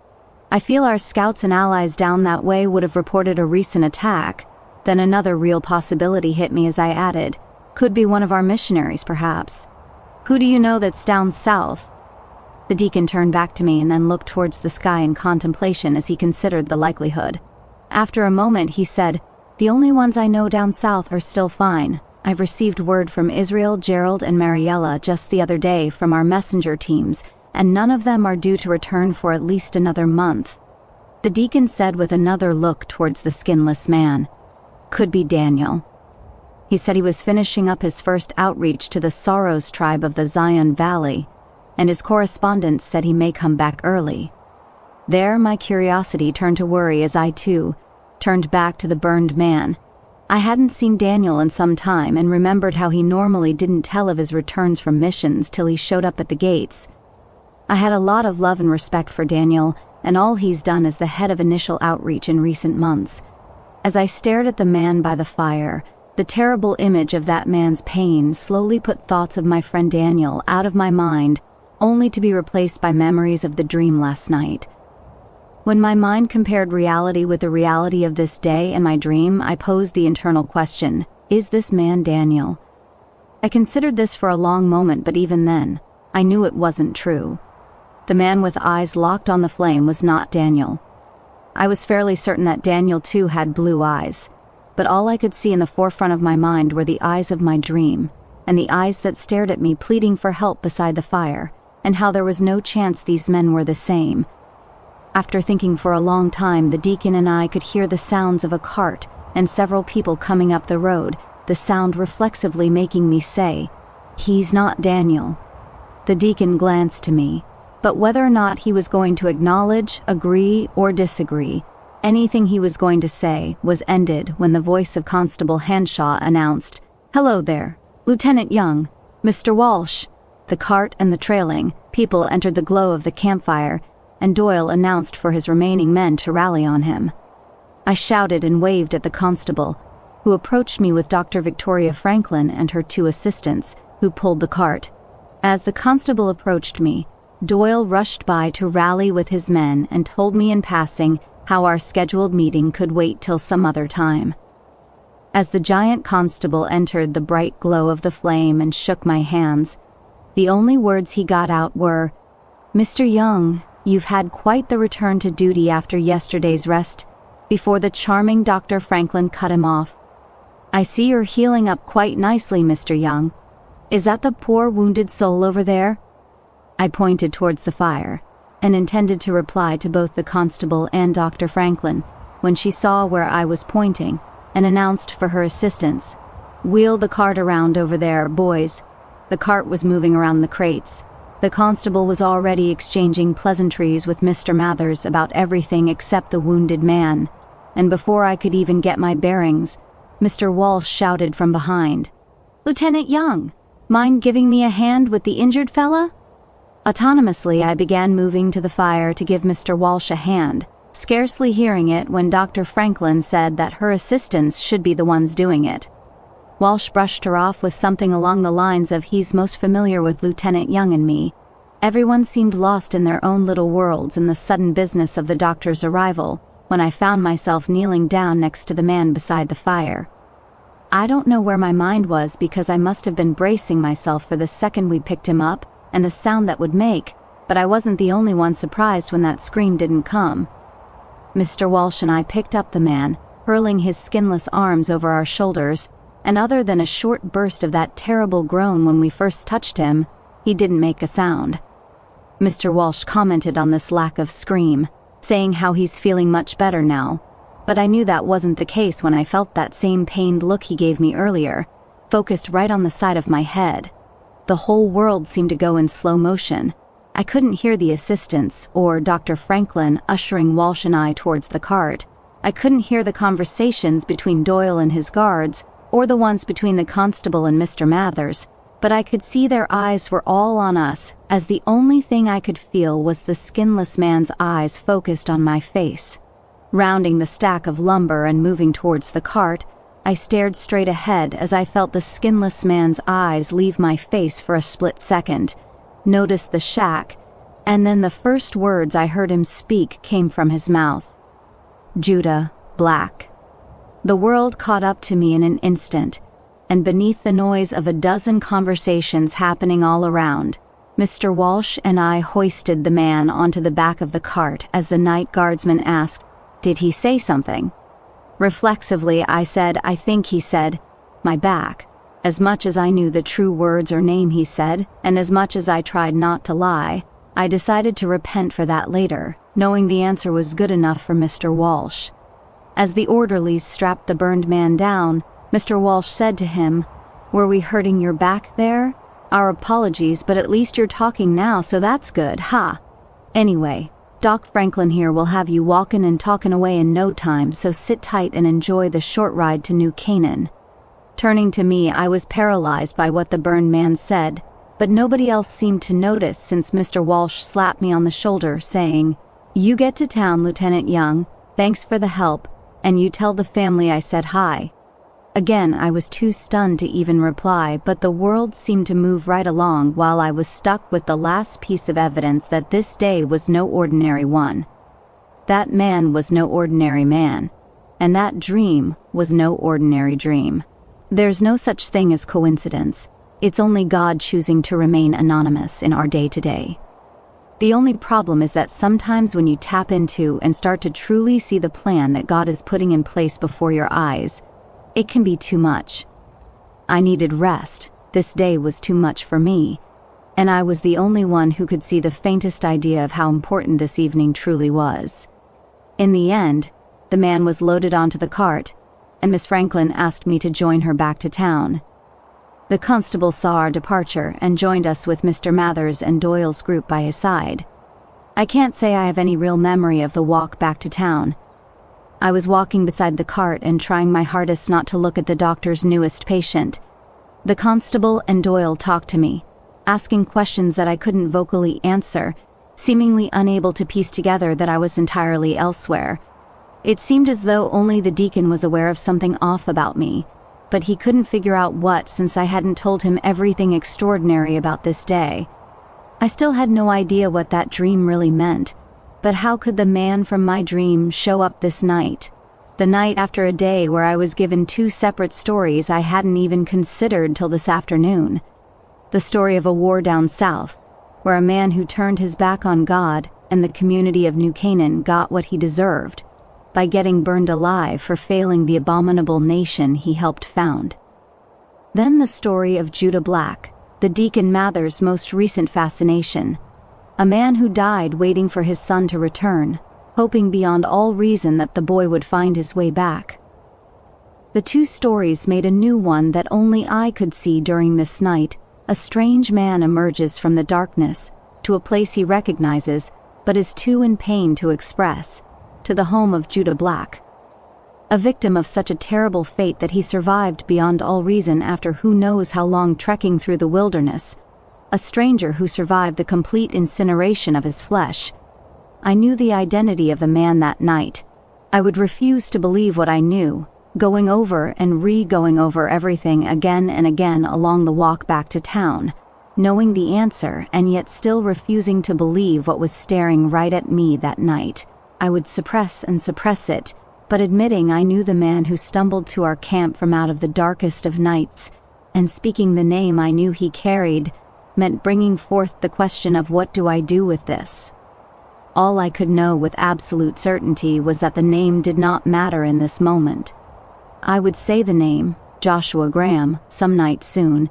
"I feel our scouts and allies down that way would have reported a recent attack." Then another real possibility hit me as I added, "Could be one of our missionaries, perhaps. Who do you know that's down south?" The deacon turned back to me and then looked towards the sky in contemplation as he considered the likelihood. After a moment he said, "The only ones I know down south are still fine. I've received word from Israel, Gerald, and Mariella just the other day from our messenger teams, and none of them are due to return for at least another month." The deacon said with another look towards the skinless man, "Could be Daniel." He said he was finishing up his first outreach to the Sorrows tribe of the Zion Valley, and his correspondent said he may come back early. There my curiosity turned to worry as I, too, turned back to the burned man. I hadn't seen Daniel in some time and remembered how he normally didn't tell of his returns from missions till he showed up at the gates. I had a lot of love and respect for Daniel and all he's done as the head of initial outreach in recent months. As I stared at the man by the fire, the terrible image of that man's pain slowly put thoughts of my friend Daniel out of my mind, only to be replaced by memories of the dream last night. When my mind compared reality with the reality of this day and my dream, I posed the internal question, is this man Daniel? I considered this for a long moment, but even then, I knew it wasn't true. The man with eyes locked on the flame was not Daniel. I was fairly certain that Daniel too had blue eyes, but all I could see in the forefront of my mind were the eyes of my dream, and the eyes that stared at me pleading for help beside the fire, and how there was no chance these men were the same. After thinking for a long time, the deacon and I could hear the sounds of a cart and several people coming up the road, the sound reflexively making me say, "He's not Daniel." The deacon glanced to me, but whether or not he was going to acknowledge, agree, or disagree, anything he was going to say was ended when the voice of Constable Hanshaw announced, "Hello there, Lieutenant Young, Mr. Walsh." The cart and the trailing people entered the glow of the campfire, and Doyle announced for his remaining men to rally on him. I shouted and waved at the constable, who approached me with Dr. Victoria Franklin and her 2 assistants, who pulled the cart. As the constable approached me, Doyle rushed by to rally with his men and told me in passing how our scheduled meeting could wait till some other time. As the giant constable entered the bright glow of the flame and shook my hands, the only words he got out were, "Mr. Young, you've had quite the return to duty after yesterday's rest," before the charming Dr. Franklin cut him off. "I see you're healing up quite nicely, Mr. Young. Is that the poor wounded soul over there?" I pointed towards the fire, and intended to reply to both the constable and Dr. Franklin, when she saw where I was pointing, and announced for her assistants, "Wheel the cart around over there, boys." The cart was moving around the crates. The constable was already exchanging pleasantries with Mr. Mathers about everything except the wounded man, and before I could even get my bearings, Mr. Walsh shouted from behind, "Lieutenant Young, mind giving me a hand with the injured fella?" Autonomously, I began moving to the fire to give Mr. Walsh a hand, scarcely hearing it when Dr. Franklin said that her assistants should be the ones doing it. Walsh brushed her off with something along the lines of, "He's most familiar with Lieutenant Young and me." Everyone seemed lost in their own little worlds in the sudden business of the doctor's arrival, when I found myself kneeling down next to the man beside the fire. I don't know where my mind was, because I must have been bracing myself for the second we picked him up and the sound that would make, but I wasn't the only one surprised when that scream didn't come. Mr. Walsh and I picked up the man, hurling his skinless arms over our shoulders, and other than a short burst of that terrible groan when we first touched him, he didn't make a sound. Mr. Walsh commented on this lack of scream, saying how he's feeling much better now, but I knew that wasn't the case when I felt that same pained look he gave me earlier, focused right on the side of my head. The whole world seemed to go in slow motion. I couldn't hear the assistants, or Dr. Franklin ushering Walsh and I towards the cart. I couldn't hear the conversations between Doyle and his guards, or the ones between the constable and Mr. Mathers, but I could see their eyes were all on us, as the only thing I could feel was the skinless man's eyes focused on my face. Rounding the stack of lumber and moving towards the cart, I stared straight ahead as I felt the skinless man's eyes leave my face for a split second, noticed the shack, and then the first words I heard him speak came from his mouth. "Judah Black." The world caught up to me in an instant, and beneath the noise of a dozen conversations happening all around, Mr. Walsh and I hoisted the man onto the back of the cart as the night guardsman asked, "Did he say something?" Reflexively, I said, "I think he said, 'my back.' As much as I knew the true words or name he said, and as much as I tried not to lie, I decided to repent for that later, knowing the answer was good enough for Mr. Walsh. As the orderlies strapped the burned man down, Mr. Walsh said to him, "Were we hurting your back there? Our apologies, but at least you're talking now, so that's good, ha! Anyway, Doc Franklin here will have you walking and talking away in no time, so sit tight and enjoy the short ride to New Canaan." Turning to me, I was paralyzed by what the burned man said, but nobody else seemed to notice since Mr. Walsh slapped me on the shoulder, saying, "You get to town, Lieutenant Young. Thanks for the help, and you tell the family I said hi." Again, I was too stunned to even reply, but the world seemed to move right along while I was stuck with the last piece of evidence that this day was no ordinary one. That man was no ordinary man, and that dream was no ordinary dream. There's no such thing as coincidence. It's only God choosing to remain anonymous in our day-to-day. The only problem is that sometimes when you tap into and start to truly see the plan that God is putting in place before your eyes, it can be too much. I needed rest. This day was too much for me, and I was the only one who could see the faintest idea of how important this evening truly was. In the end, the man was loaded onto the cart, and Miss Franklin asked me to join her back to town. The constable saw our departure and joined us with Mr. Mathers and Doyle's group by his side. I can't say I have any real memory of the walk back to town. I was walking beside the cart and trying my hardest not to look at the doctor's newest patient. The constable and Doyle talked to me, asking questions that I couldn't vocally answer, seemingly unable to piece together that I was entirely elsewhere. It seemed as though only the deacon was aware of something off about me, but he couldn't figure out what since I hadn't told him everything extraordinary about this day. I still had no idea what that dream really meant, but how could the man from my dream show up this night? The night after a day where I was given 2 separate stories I hadn't even considered till this afternoon. The story of a war down south, where a man who turned his back on God and the community of New Canaan got what he deserved, by getting burned alive for failing the abominable nation he helped found. Then the story of Judah Black, the Deacon Mather's most recent fascination, a man who died waiting for his son to return, hoping beyond all reason that the boy would find his way back. The 2 stories made a new one that only I could see during this night. A strange man emerges from the darkness to a place he recognizes but is too in pain to express, to the home of Judah Black. A victim of such a terrible fate that he survived beyond all reason after who knows how long trekking through the wilderness. A stranger who survived the complete incineration of his flesh. I knew the identity of the man that night. I would refuse to believe what I knew, going over and re-going over everything again and again along the walk back to town, knowing the answer and yet still refusing to believe what was staring right at me that night. I would suppress and suppress it, but admitting I knew the man who stumbled to our camp from out of the darkest of nights, and speaking the name I knew he carried, meant bringing forth the question of what do I do with this? All I could know with absolute certainty was that the name did not matter in this moment. I would say the name, Joshua Graham, some night soon,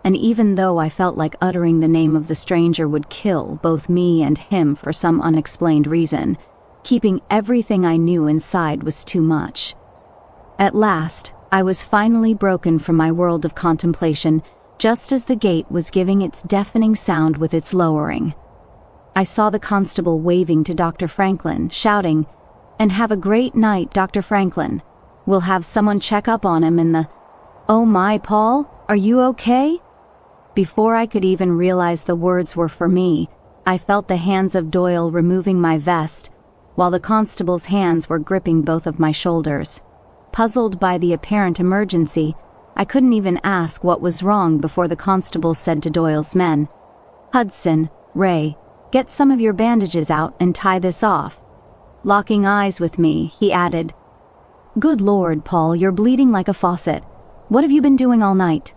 and even though I felt like uttering the name of the stranger would kill both me and him for some unexplained reason, keeping everything I knew inside was too much. At last, I was finally broken from my world of contemplation, just as the gate was giving its deafening sound with its lowering. I saw the constable waving to Dr. Franklin, shouting, "And have a great night, Dr. Franklin. We'll have someone check up on him in the—" "Oh my, Paul, are you okay?" Before I could even realize the words were for me, I felt the hands of Doyle removing my vest, while the constable's hands were gripping both of my shoulders. Puzzled by the apparent emergency, I couldn't even ask what was wrong before the constable said to Doyle's men, "Hudson, Ray, get some of your bandages out and tie this off." Locking eyes with me, he added, "Good Lord, Paul, you're bleeding like a faucet. What have you been doing all night?"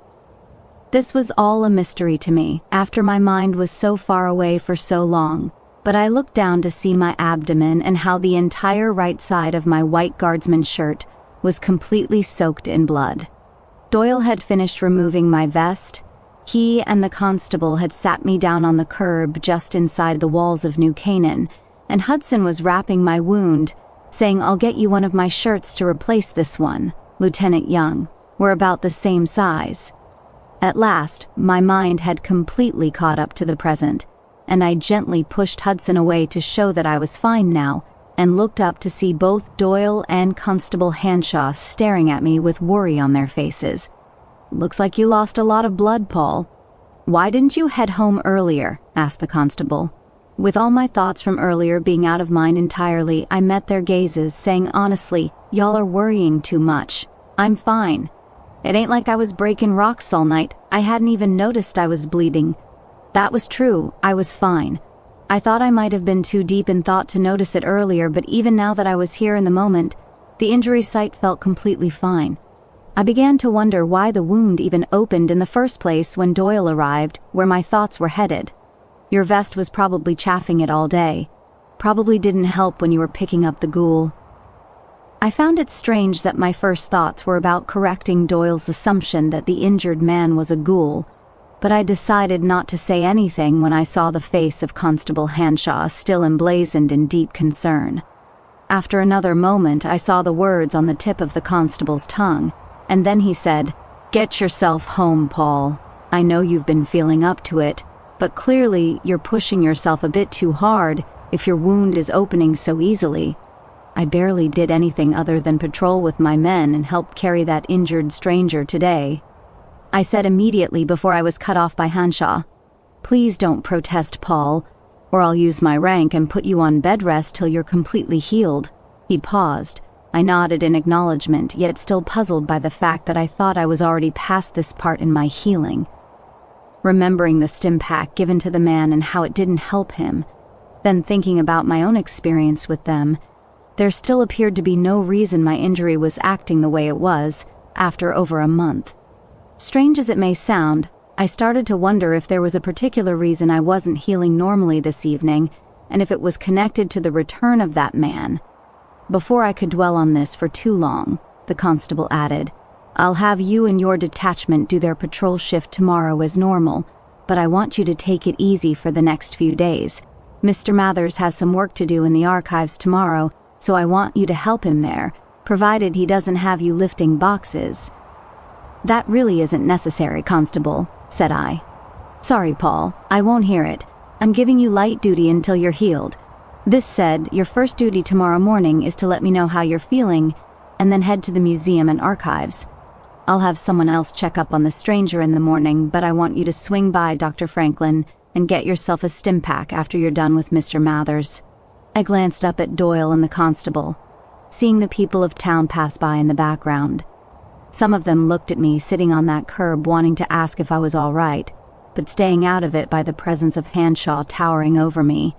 This was all a mystery to me, after my mind was so far away for so long, but I looked down to see my abdomen and how the entire right side of my white guardsman shirt was completely soaked in blood. Doyle had finished removing my vest. He and the constable had sat me down on the curb just inside the walls of New Canaan, and Hudson was wrapping my wound, saying, "I'll get you one of my shirts to replace this one, Lieutenant Young. We're about the same size." At last, my mind had completely caught up to the present, and I gently pushed Hudson away to show that I was fine now, and looked up to see both Doyle and Constable Hanshaw staring at me with worry on their faces. "Looks like you lost a lot of blood, Paul." "Why didn't you head home earlier?" asked the constable. With all my thoughts from earlier being out of mind entirely, I met their gazes, saying honestly, "Y'all are worrying too much. I'm fine. It ain't like I was breaking rocks all night. I hadn't even noticed I was bleeding." That was true, I was fine. I thought I might have been too deep in thought to notice it earlier, but even now that I was here in the moment, the injury site felt completely fine. I began to wonder why the wound even opened in the first place when Doyle arrived, where my thoughts were headed. Your vest was probably chafing it all day. Probably didn't help when you were picking up the ghoul." I found it strange that my first thoughts were about correcting Doyle's assumption that the injured man was a ghoul, but I decided not to say anything when I saw the face of Constable Hanshaw still emblazoned in deep concern. After another moment, I saw the words on the tip of the constable's tongue, and then he said, "Get yourself home, Paul. I know you've been feeling up to it, but clearly you're pushing yourself a bit too hard if your wound is opening so easily. I barely did anything other than patrol with my men and help carry that injured stranger today," I said immediately before I was cut off by Hanshaw. "Please don't protest, Paul, or I'll use my rank and put you on bed rest till you're completely healed." He paused. I nodded in acknowledgement, yet still puzzled by the fact that I thought I was already past this part in my healing. Remembering the stim pack given to the man and how it didn't help him, then thinking about my own experience with them, there still appeared to be no reason my injury was acting the way it was after over a month. Strange as it may sound, I started to wonder if there was a particular reason I wasn't healing normally this evening, and if it was connected to the return of that man. Before I could dwell on this for too long, the constable added, "I'll have you and your detachment do their patrol shift tomorrow as normal, but I want you to take it easy for the next few days. Mr. Mathers has some work to do in the archives tomorrow, so I want you to help him there, provided he doesn't have you lifting boxes." "That really isn't necessary, Constable," said I. "Sorry, Paul, I won't hear it. I'm giving you light duty until you're healed. This said, your first duty tomorrow morning is to let me know how you're feeling, and then head to the museum and archives. I'll have someone else check up on the stranger in the morning, but I want you to swing by Dr. Franklin and get yourself a stim pack after you're done with Mr. Mathers." I glanced up at Doyle and the constable, seeing the people of town pass by in the background. Some of them looked at me sitting on that curb wanting to ask if I was all right, but staying out of it by the presence of Hanshaw towering over me.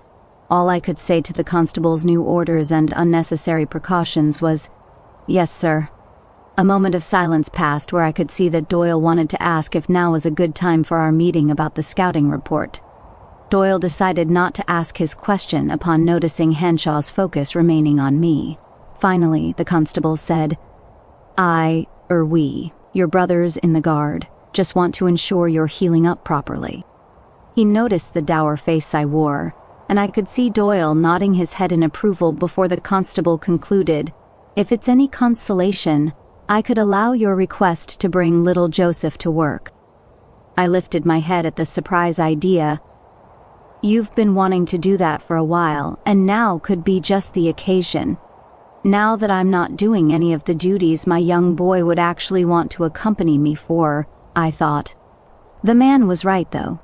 All I could say to the constable's new orders and unnecessary precautions was, "Yes, sir." A moment of silence passed where I could see that Doyle wanted to ask if now was a good time for our meeting about the scouting report. Doyle decided not to ask his question upon noticing Hanshaw's focus remaining on me. Finally, the constable said, We, your brothers in the guard, just want to ensure you're healing up properly." He noticed the dour face I wore, and I could see Doyle nodding his head in approval before the constable concluded, "If it's any consolation, I could allow your request to bring little Joseph to work." I lifted my head at the surprise idea. "You've been wanting to do that for a while, and now could be just the occasion. Now that I'm not doing any of the duties my young boy would actually want to accompany me for," I thought. The man was right, though.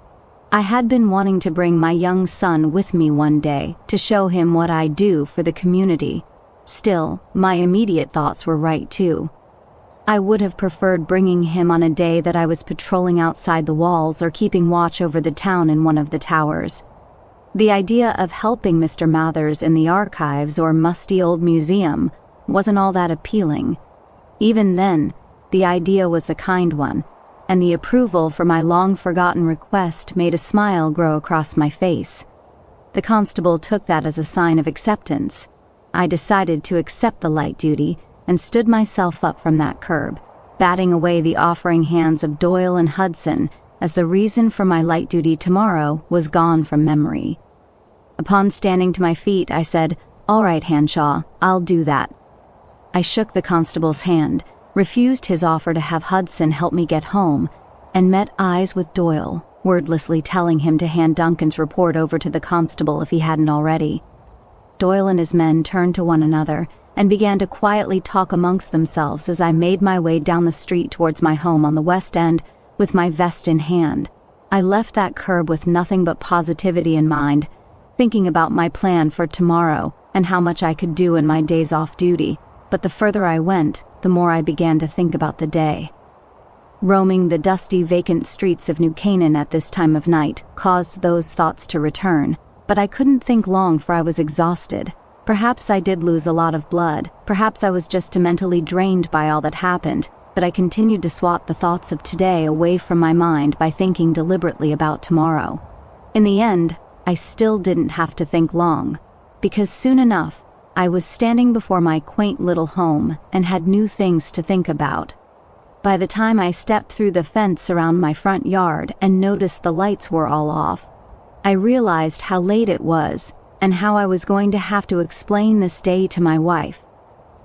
I had been wanting to bring my young son with me one day to show him what I do for the community. Still, my immediate thoughts were right, too. I would have preferred bringing him on a day that I was patrolling outside the walls or keeping watch over the town in one of the towers. The idea of helping Mr. Mathers in the archives or musty old museum wasn't all that appealing. Even then, the idea was a kind one, and the approval for my long-forgotten request made a smile grow across my face. The constable took that as a sign of acceptance. I decided to accept the light duty and stood myself up from that curb, batting away the offering hands of Doyle and Hudson as the reason for my light duty tomorrow was gone from memory. Upon standing to my feet, I said, "All right, Hanshaw, I'll do that." I shook the constable's hand, refused his offer to have Hudson help me get home, and met eyes with Doyle, wordlessly telling him to hand Duncan's report over to the constable if he hadn't already. Doyle and his men turned to one another and began to quietly talk amongst themselves as I made my way down the street towards my home on the West End with my vest in hand. I left that curb with nothing but positivity in mind, thinking about my plan for tomorrow and how much I could do in my days off duty, but the further I went, the more I began to think about the day. Roaming the dusty, vacant streets of New Canaan at this time of night caused those thoughts to return, but I couldn't think long for I was exhausted. Perhaps I did lose a lot of blood, perhaps I was just mentally drained by all that happened, but I continued to swat the thoughts of today away from my mind by thinking deliberately about tomorrow. In the end, I still didn't have to think long, because soon enough, I was standing before my quaint little home and had new things to think about. By the time I stepped through the fence around my front yard and noticed the lights were all off, I realized how late it was and how I was going to have to explain this day to my wife.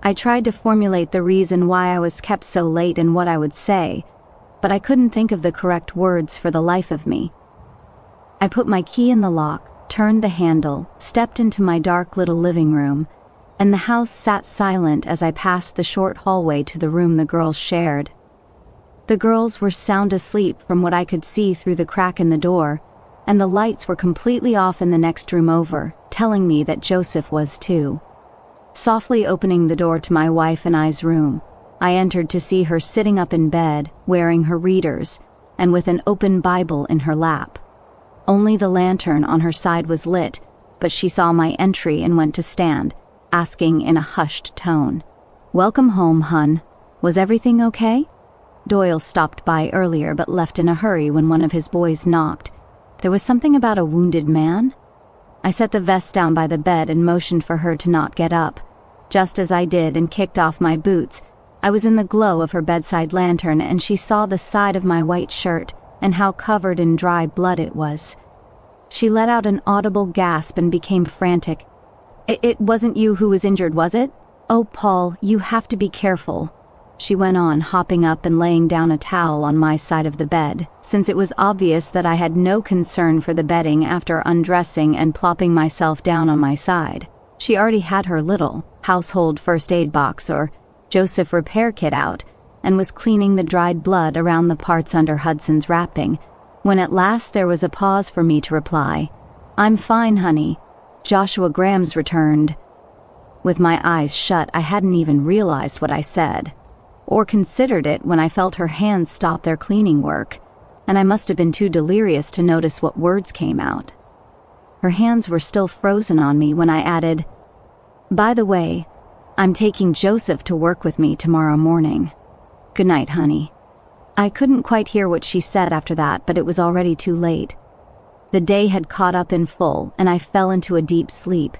I tried to formulate the reason why I was kept so late and what I would say, but I couldn't think of the correct words for the life of me. I put my key in the lock, turned the handle, stepped into my dark little living room, and the house sat silent as I passed the short hallway to the room the girls shared. The girls were sound asleep from what I could see through the crack in the door, and the lights were completely off in the next room over, telling me that Joseph was too. Softly opening the door to my wife and I's room, I entered to see her sitting up in bed, wearing her readers, and with an open Bible in her lap. Only the lantern on her side was lit, but she saw my entry and went to stand, asking in a hushed tone, "Welcome home, hun. Was everything okay?" Doyle stopped by earlier but left in a hurry when one of his boys knocked. There was something about a wounded man? I set the vest down by the bed and motioned for her to not get up. Just as I did and kicked off my boots, I was in the glow of her bedside lantern and she saw the side of my white shirt and how covered in dry blood it was. She let out an audible gasp and became frantic. It wasn't you who was injured, was it? Oh, Paul, you have to be careful," she went on, hopping up and laying down a towel on my side of the bed, since it was obvious that I had no concern for the bedding after undressing and plopping myself down on my side. She already had her little household first aid box or Joseph repair kit out and was cleaning the dried blood around the parts under Hudson's wrapping, when at last there was a pause for me to reply, "I'm fine, honey. Joshua Graham's returned." With my eyes shut, I hadn't even realized what I said, or considered it when I felt her hands stop their cleaning work, and I must have been too delirious to notice what words came out. Her hands were still frozen on me when I added, "By the way, I'm taking Joseph to work with me tomorrow morning. Good night, honey." I couldn't quite hear what she said after that, but it was already too late. The day had caught up in full, and I fell into a deep sleep,